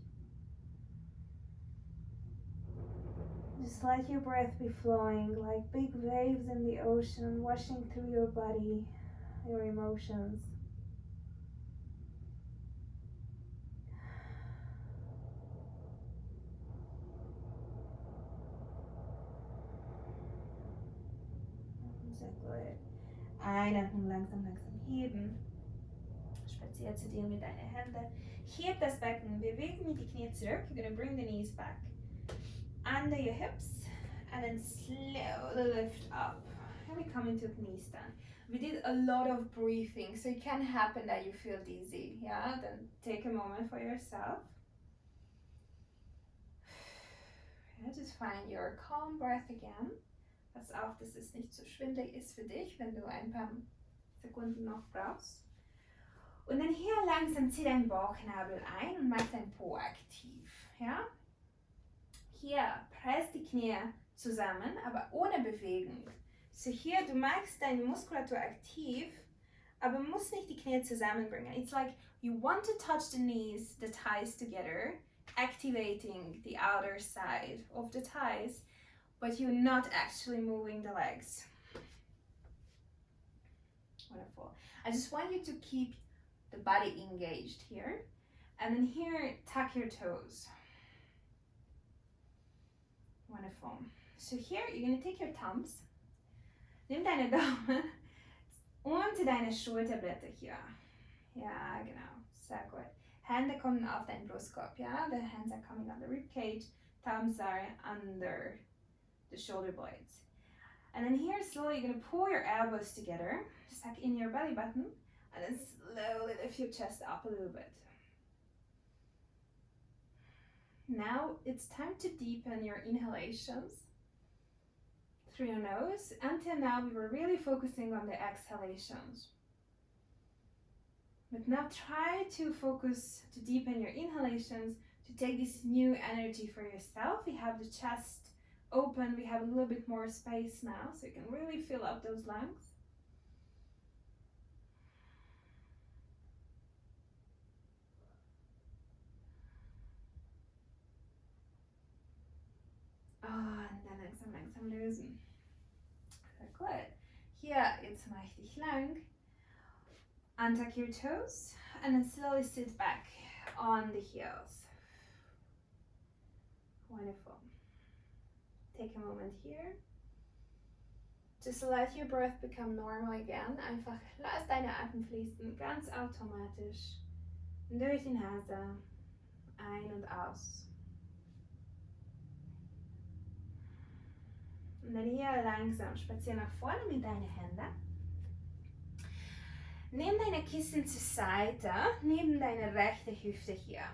Just let your breath be flowing like big waves in the ocean, washing through your body, your emotions. Sehr gut. Einatmen, langsam heben. Spazier zu dir mit deinen Händen. Heb das Becken, bewegen mit die Knie zurück. You're going to bring the knees back under your hips and then slowly lift up. And we come into knee stand. We did a lot of breathing, so it can happen that you feel dizzy. Yeah, then take a moment for yourself. Yeah, just find your calm breath again. Pass auf, dass es nicht so schwindelig ist für dich, wenn du ein paar Sekunden noch brauchst. Und dann hier langsam zieh deinen Bauchnabel ein und mach dein Po aktiv. Ja? Hier, press die Knie zusammen, aber ohne Bewegung. So hier, du machst deine Muskulatur aktiv, aber musst nicht die Knie zusammenbringen. It's like you want to touch the knees, the thighs together, activating the outer side of the thighs, but you're not actually moving the legs. Wonderful. I just want you to keep the body engaged here. And then here, tuck your toes. Wonderful. So here, you're going to take your thumbs. Nimm deine Daumen unter deine Schulterblätter hier. Ja, genau. Sehr gut. Hände kommen auf deinen Brustkorb, ja? The hands are coming on the rib cage. Thumbs are under the shoulder blades. And then here, slowly, you're going to pull your elbows together. Just like in your belly button. And then slowly lift your chest up a little bit. Now it's time to deepen your inhalations through your nose. Until now, we were really focusing on the exhalations. But now try to focus to deepen your inhalations, to take this new energy for yourself. We have the chest open, we have a little bit more space now, so you can really fill up those lungs. Und dann langsam lösen. Sehr gut. Hier, jetzt richtig lang. Untuck your toes and then slowly sit back on the heels. Wonderful. Take a moment here. Just let your breath become normal again. Einfach lass deine Atem fließen, ganz automatisch. Durch die Nase. Ein und aus. Und dann hier langsam spazier nach vorne mit deinen Händen. Nimm deine Kissen zur Seite, neben deine rechte Hüfte hier.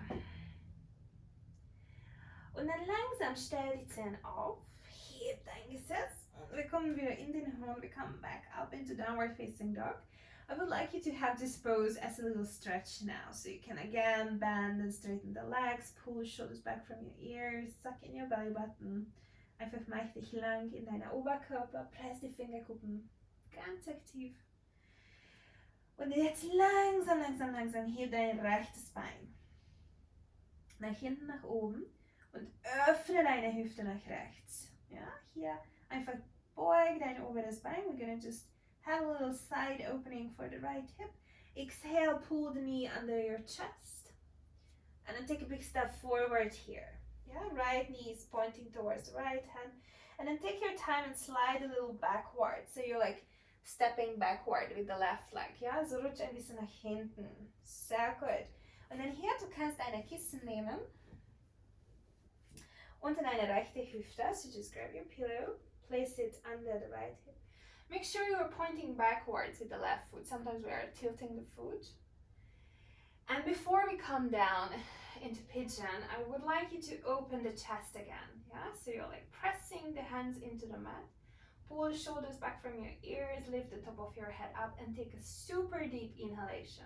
Und dann langsam stell die Zähne auf, heb dein Gesäß und wir kommen wieder in den Hund. We come back up into downward facing dog. I would like you to have this pose as a little stretch now. So you can again bend and straighten the legs, pull the shoulders back from your ears, suck in your belly button. Einfach mach dich lang in deiner Oberkörper, press die Fingerkuppen ganz aktiv. Und jetzt langsam, langsam, langsam heb dein rechtes Bein nach hinten, nach oben und öffne deine Hüfte nach rechts. Ja, hier einfach beug dein oberes Bein. We're gonna just have a little side opening for the right hip. Exhale, pull the knee under your chest. And then take a big step forward here. Yeah, right knee is pointing towards the right hand. And then take your time and slide a little backward. So you're like stepping backward with the left leg. Ja, so rutsch ein bisschen nach hinten. Sehr gut. Und dann hier, du kannst eine Kissen nehmen. Unter deine rechte Hüfte. So just grab your pillow. Place it under the right hip. Make sure you are pointing backwards with the left foot. Sometimes we are tilting the foot. And before we come down into pigeon, I would like you to open the chest again. Yeah, so you're like pressing the hands into the mat. Pull the shoulders back from your ears, lift the top of your head up and take a super deep inhalation.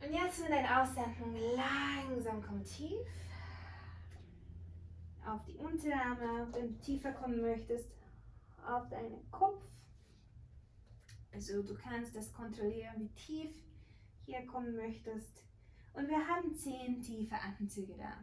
Und jetzt mit deiner Ausatmung langsam komm tief. Auf die Unterarme, wenn du tiefer kommen möchtest, auf deinen Kopf. Also du kannst das kontrollieren, wie tief hier kommen möchtest. Und wir haben 10 tiefe Atemzüge da.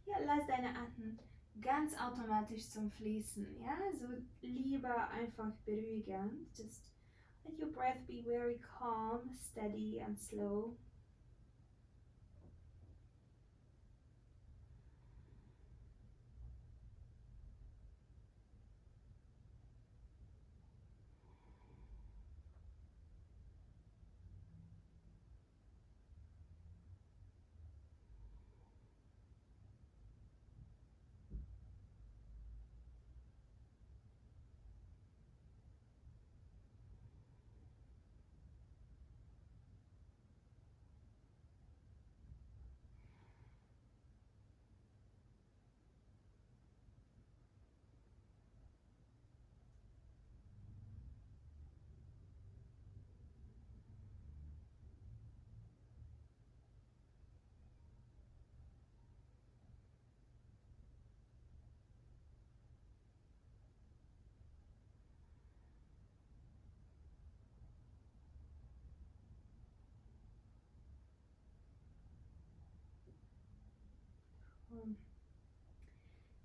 Ja, lass deine Atem ganz automatisch zum Fließen. Ja, so lieber einfach beruhigend. Just let your breath be very calm, steady and slow.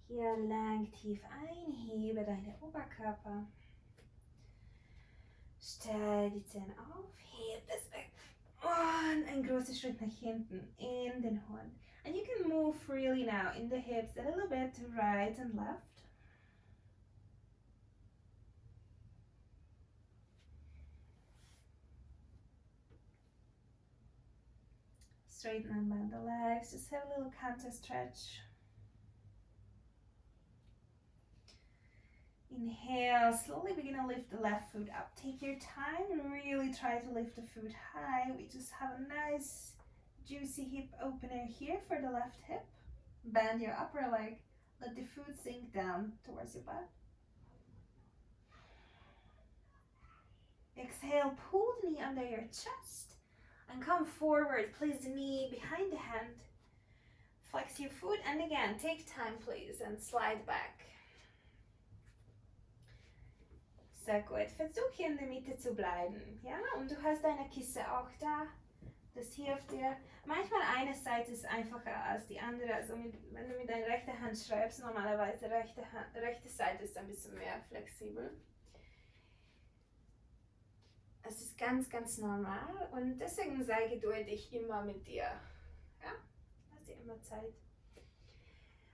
Hier lang tief ein, hebe deine Oberkörper. Stell die Zähne auf, heb das weg. Und ein großer Schritt nach hinten in den Hund. And you can move freely now in the hips a little bit to right and left. Straighten and bend the legs, just have a little counter stretch. Inhale, slowly begin to lift the left foot up. Take your time and really try to lift the foot high. We just have a nice juicy hip opener here for the left hip. Bend your upper leg, let the foot sink down towards your butt. Exhale, pull the knee under your chest and come forward. Place the knee behind the hand. Flex your foot and again, take time please and slide back. Sehr gut. Versuch hier in der Mitte zu bleiben. Ja? Und du hast deine Kissen auch da. Das hilft dir. Manchmal eine Seite ist einfacher als die andere. Also wenn du mit deiner rechten Hand schreibst, normalerweise rechte Seite ist ein bisschen mehr flexibel. Es ist ganz, ganz normal und deswegen sei geduldig immer mit dir. Ja? Lass dir immer Zeit.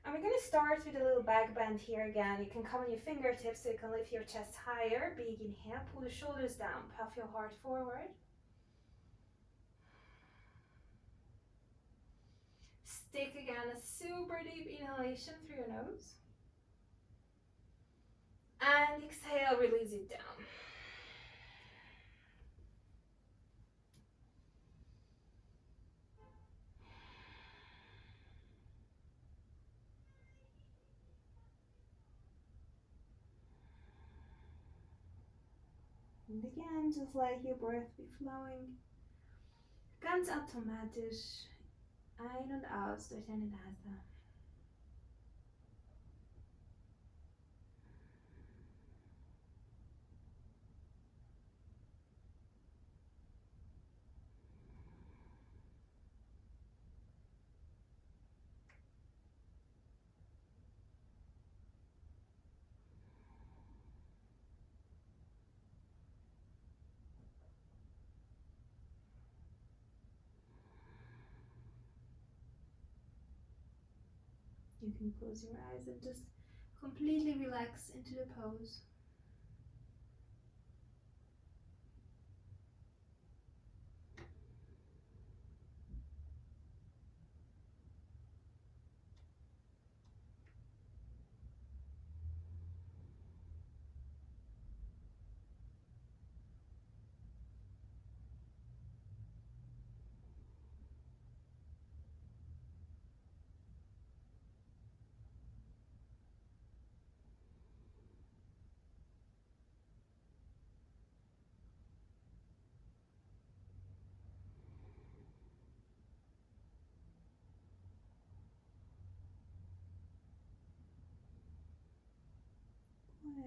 And we're going to start with a little back bend here again. You can come on your fingertips so you can lift your chest higher. Big inhale, pull the shoulders down, puff your heart forward. take again a super deep inhalation through your nose. And exhale, release it down. Und again, just let your breath be flowing. Ganz automatisch ein und aus durch deine Nase. You can close your eyes and just completely relax into the pose.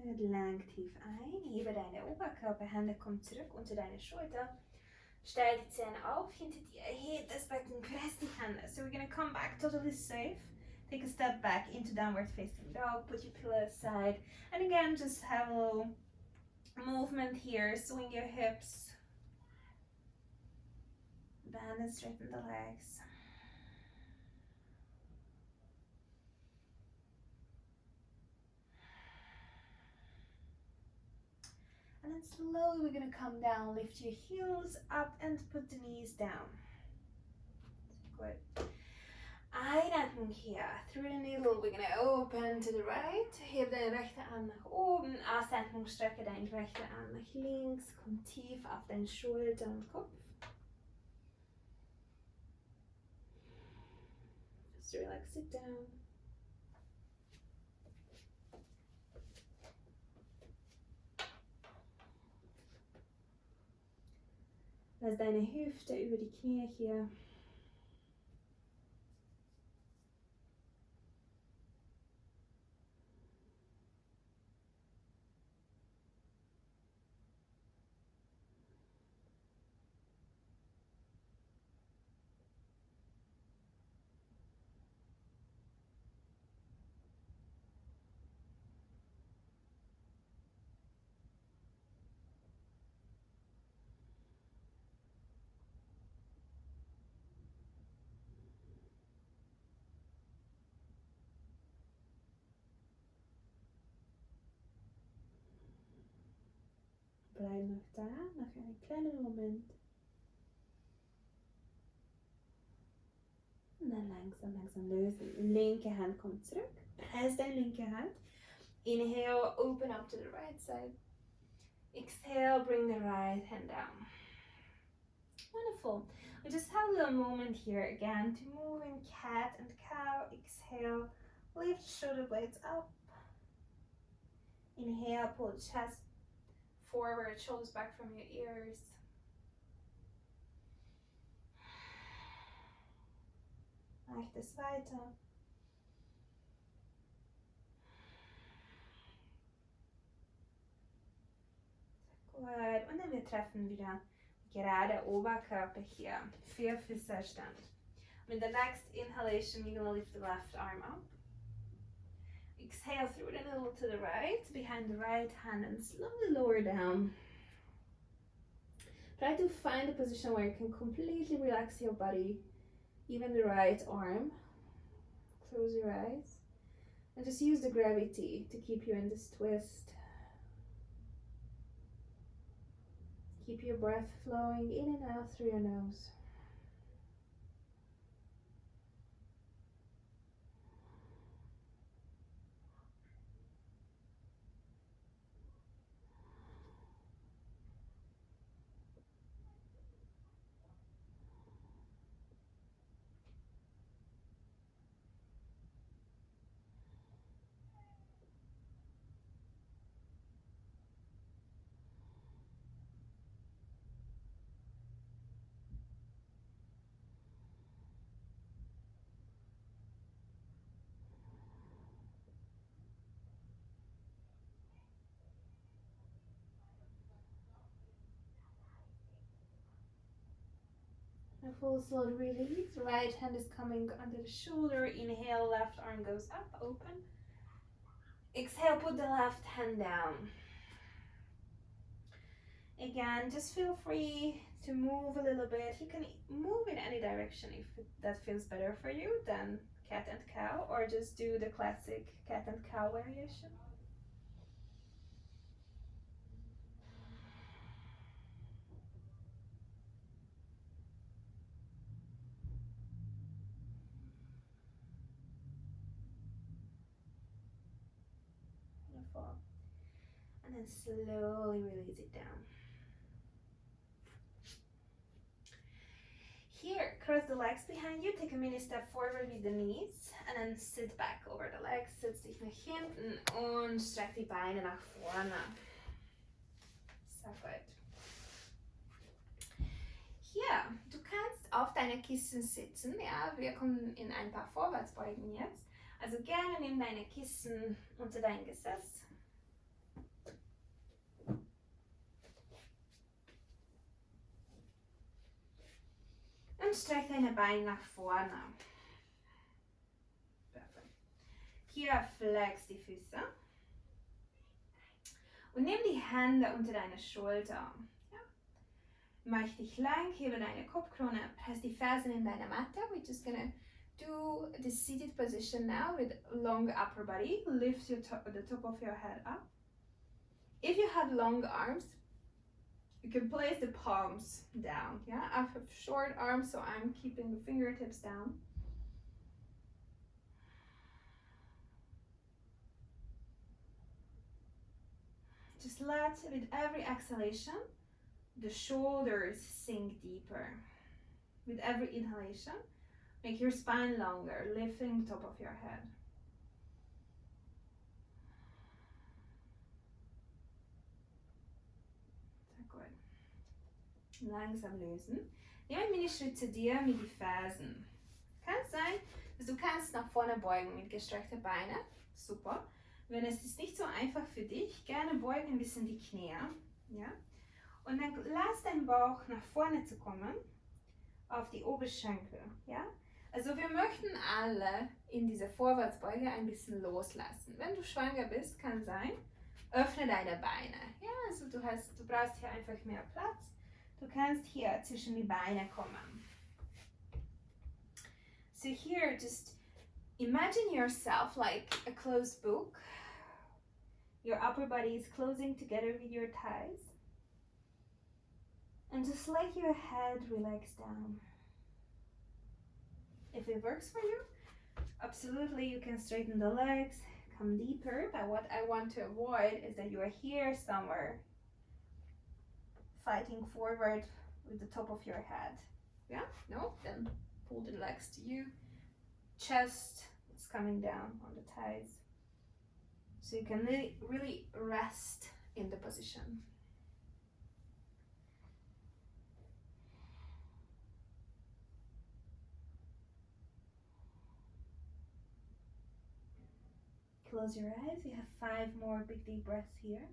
Und lang tief ein, hebe deine Oberkörperhände, komm zurück unter deine Schulter. Stell die Zähne auf hinter dir, heb das Becken, press die Hände. So we're gonna come back totally safe. Take a step back into downward facing dog, put your pillow aside. And again, just have a little movement here, swing your hips. Bend and straighten the legs. And then slowly we're gonna come down, lift your heels up and put the knees down. Good. Einatmung hier, through the needle, we're gonna open to the right. Heb deine rechte Arm nach oben. Ausatmung, strecke deinen rechten Arm nach links. Komm tief auf deine Schulter und Kopf. Just relax it down. Lass deine Hüfte über die Knie hier. Bleib noch da, noch einen kleinen Moment. Und dann langsam, langsam lösen. Linke Hand kommt zurück. Press deine linke Hand. Inhale, open up to the right side. Exhale, bring the right hand down. Wonderful. We just have a little moment here again to move in cat and cow. Exhale, lift shoulder blades up. Inhale, pull the chest forward, shoulders back from your ears. Mach das weiter. Gut, und dann wir treffen wieder gerade Oberkörper hier für Füßerstand. In the next inhalation, you're going to lift the left arm up. Exhale through the middle to the right, behind the right hand, and slowly lower down. Try to find a position where you can completely relax your body, even the right arm. Close your eyes and just use the gravity to keep you in this twist. Keep your breath flowing in and out through your nose. A full slow release. Right hand is coming under the shoulder. Inhale, left arm goes up, open. Exhale, put the left hand down. Again, just feel free to move a little bit. You can move in any direction if that feels better for you than cat and cow, or just do the classic cat and cow variation. Beautiful. And then slowly release it down. Here, cross the legs behind you, take a mini step forward with the knees and then sit back over the legs, setz dich nach hinten und streck die Beine nach vorne. Sehr gut. Hier, du kannst auf deine Kissen sitzen, ja, wir kommen in ein paar Vorwärtsbeugen jetzt. Also gerne nimm deine Kissen unter dein Gesäß. Und streck deine Beine nach vorne. Perfekt. Hier flex die Füße. Und nimm die Hände unter deine Schulter. Ja? Mach dich lang, hebe deine Kopfkrone, press die Fersen in deine Matte. We're just gonna do the seated position now with long upper body. Lift the top of your head up. If you have long arms, you can place the palms down. Yeah, I have short arms, so I'm keeping the fingertips down. Just let, with every exhalation, the shoulders sink deeper. With every inhalation, make your spine longer, lifting the top of your head. Langsam lösen. Nimm einen Minischritt zu dir mit den Fersen. Kann sein, dass du kannst nach vorne beugen mit gestreckten Beinen. Super. Wenn es ist nicht so einfach für dich, gerne beugen ein bisschen die Knie. Ja? Und dann lass deinen Bauch nach vorne zu kommen, auf die Oberschenkel. Ja? Also wir möchten alle in dieser Vorwärtsbeuge ein bisschen loslassen. Wenn du schwanger bist, kann sein, öffne deine Beine. Ja? Also du brauchst hier einfach mehr Platz. Du kannst hier zwischen die Beine kommen. So here, just imagine yourself like a closed book. Your upper body is closing together with your thighs. And just let your head relax down. If it works for you, absolutely you can straighten the legs, come deeper. But what I want to avoid is that you are here somewhere, fighting forward with the top of your head. Yeah? No? Then pull the legs to you. Chest is coming down on the thighs. So you can really rest in the position. Close your eyes. We have 5 more big deep breaths here.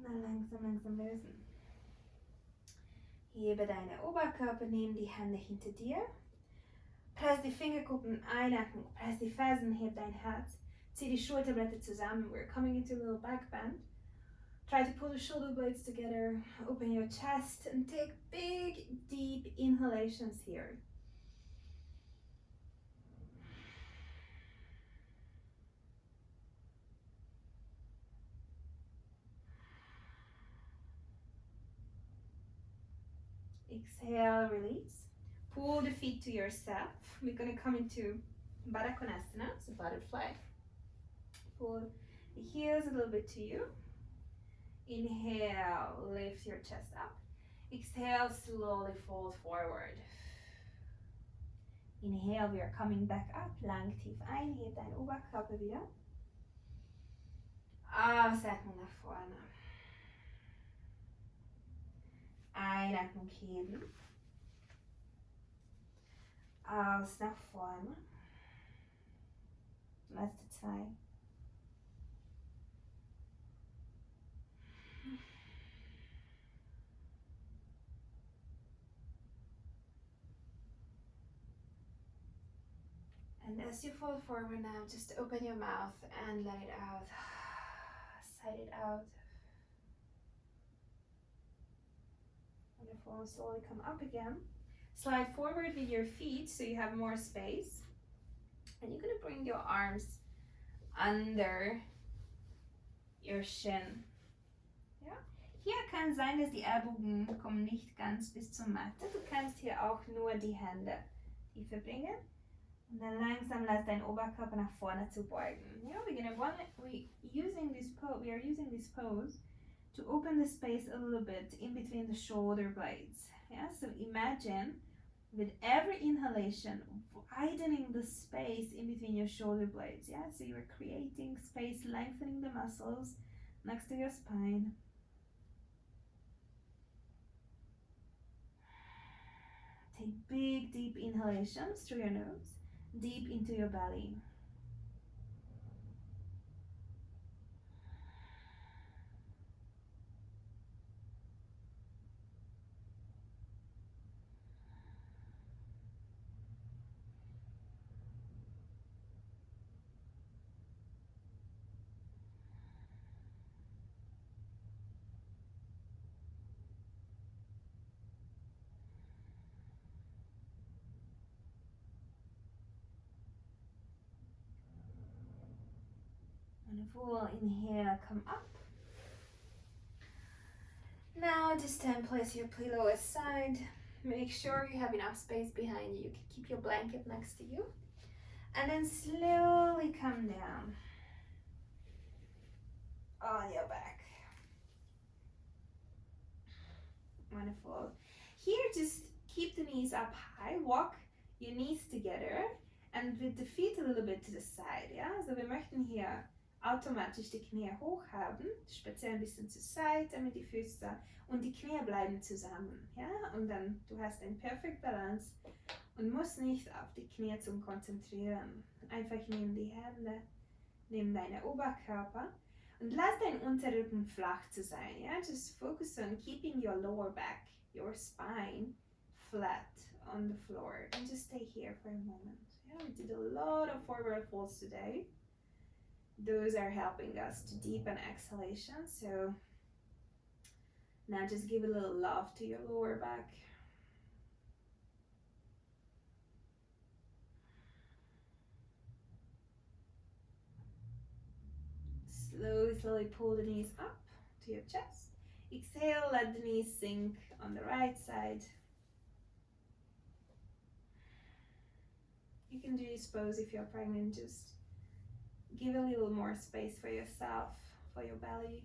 Dann langsam lösen. Hebe deine Oberkörper, nimm die Hände hinter dir. Press die Fingerkuppen, einatmen, press die Fersen, heb dein Herz. Zieh die Schulterblätter zusammen. We're coming into a little back bend. Try to pull the shoulder blades together. Open your chest and take big, deep inhalations here. Exhale, release. Pull the feet to yourself. We're going to come into Baddha Konasana, so butterfly. Pull the heels a little bit to you. Inhale, lift your chest up. Exhale, slowly fold forward. Inhale, we are coming back up. Lang tief ein, heb deinen Oberkörper wieder. Ausatmung nach vorne. Einatmung heben. Aus nach vorne. Letzte 2. And as you fall forward now, just open your mouth and let it out. Sigh it out. Wonderful. Slowly come up again. Slide forward with your feet so you have more space. And you're going to bring your arms under your shin. Ja? Hier kann sein, dass die Ellbogen kommen nicht ganz bis zur Matte. Du kannst hier auch nur die Hände tiefer bringen. Und dann langsam lass deinen Oberkörper nach vorne zu beugen. Yeah, we are using this pose to open the space a little bit in between the shoulder blades. Yeah, so imagine with every inhalation widening the space in between your shoulder blades. Yeah, so you're creating space, lengthening the muscles next to your spine. Take big, deep inhalations through your nose, deep into your belly. Wonderful. Inhale, come up. Now this time place your pillow aside. Make sure you have enough space behind you. You can keep your blanket next to you. And then slowly come down on your back. Wonderful. Here, just keep the knees up high. Walk your knees together and with the feet a little bit to the side. Ja? Also wir möchten hier automatisch die Knie hoch haben, speziell ein bisschen zur Seite mit die Füße und die Knie bleiben zusammen. Ja? Und dann, du hast ein Perfect Balance und musst nicht auf die Knie zum Konzentrieren. Einfach nimm die Hände, nimm deinen Oberkörper und lass deinen Unterrücken flach zu sein. Ja? Just focus on keeping your lower back, your spine flat on the floor. And just stay here for a moment. Yeah? We did a lot of forward folds today. Those are helping us to deepen exhalation. So now just give a little love to your lower back. Slowly pull the knees up to your chest. Exhale, let the knees sink on the right side. You can do this pose if you're pregnant, just give a little more space for yourself, for your belly.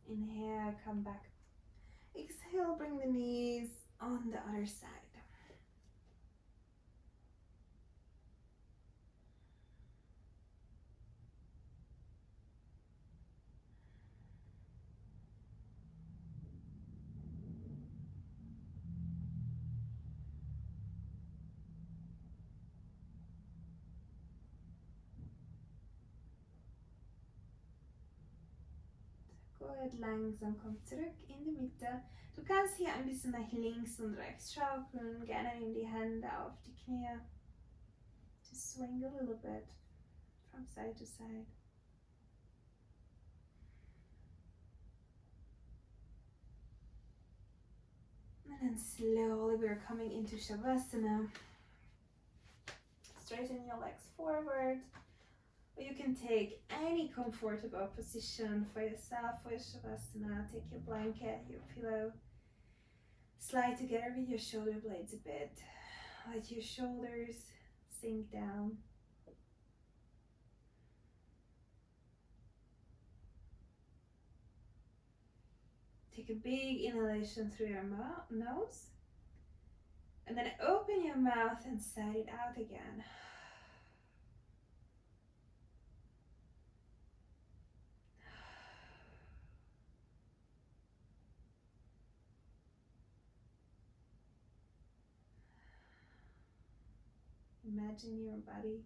Inhale, come back. Exhale, bring the knees on the other side. Gut, langsam komm zurück in die Mitte. Du kannst hier ein bisschen nach links und rechts schaukeln. Gerne nimm die Hände auf die Knie. Just swing a little bit from side to side. And then slowly we're coming into Shavasana. Straighten your legs forward. Or you can take any comfortable position for yourself for your Shavasana. Take your blanket, your pillow. Slide together with your shoulder blades a bit. Let your shoulders sink down. Take a big inhalation through your nose. And then open your mouth and sigh it out again. Imagine your body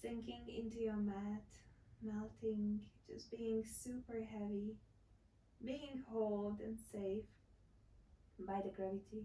sinking into your mat, melting, just being super heavy, being held and safe by the gravity.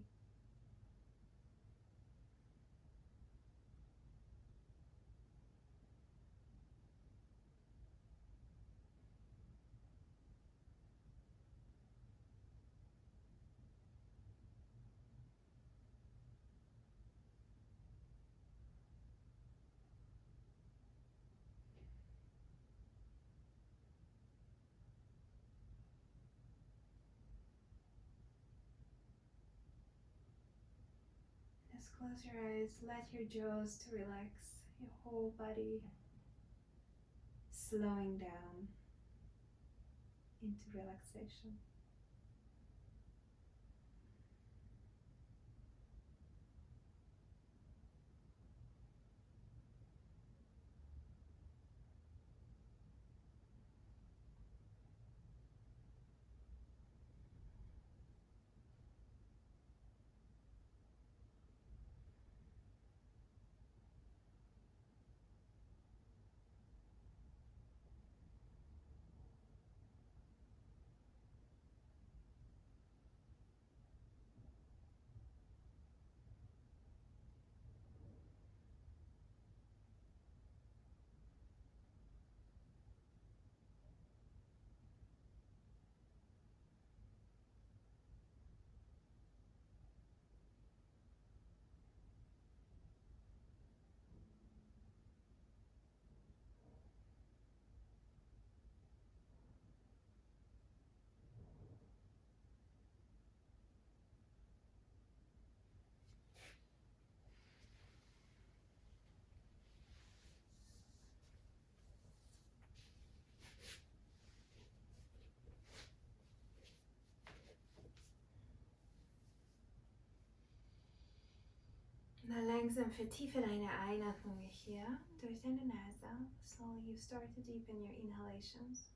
Just close your eyes, let your jaws to relax, your whole body slowing down into relaxation. Dann langsam vertiefe deine Einatmung hier durch deine Nase. Slowly you start to deepen your inhalations.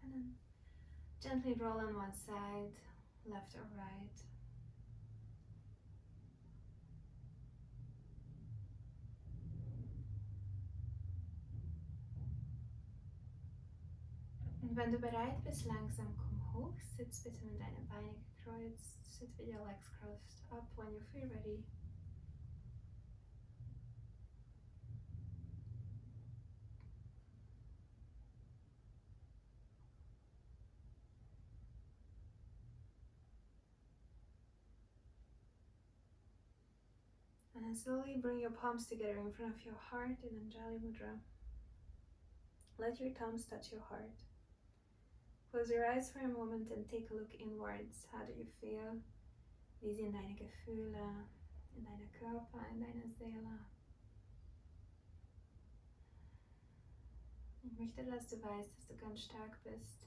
And then gently roll on one side, left or right. Und wenn du bereit bist, langsam komm hoch. Sitz bitte mit deinen Beinen gekreuzt. Sit with your legs crossed up when you feel ready. And then slowly bring your palms together in front of your heart in Anjali Mudra. Let your thumbs touch your heart. Close your eyes for a moment and take a look inwards. How do you feel? Wie sind deine Gefühle in deinem Körper, in deiner Seele? Ich möchte, dass du weißt, dass du ganz stark bist.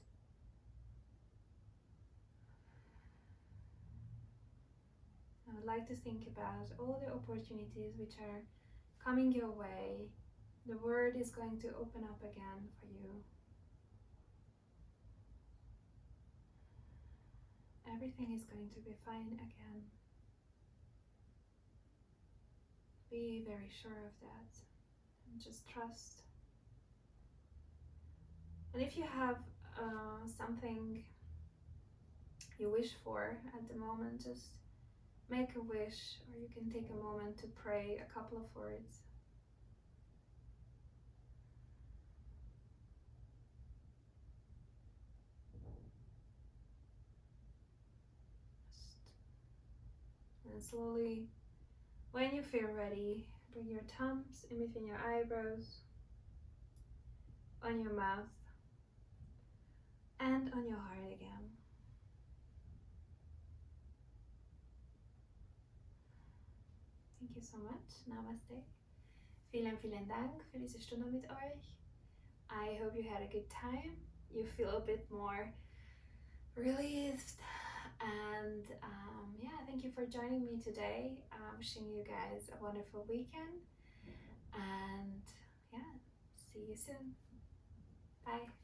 I would like to think about all the opportunities which are coming your way. The world is going to open up again for you. Everything is going to be fine again. Be very sure of that and just trust. And if you have something you wish for at the moment, just make a wish, or you can take a moment to pray a couple of words. And slowly, when you feel ready, bring your thumbs in between your eyebrows, on your mouth, and on your heart again. Thank you so much. Namaste. Vielen, vielen Dank für diese Stunde mit euch. I hope you had a good time. You feel a bit more relieved. And yeah, thank you for joining me today. Wishing you guys a wonderful weekend. And yeah, see you soon. Bye.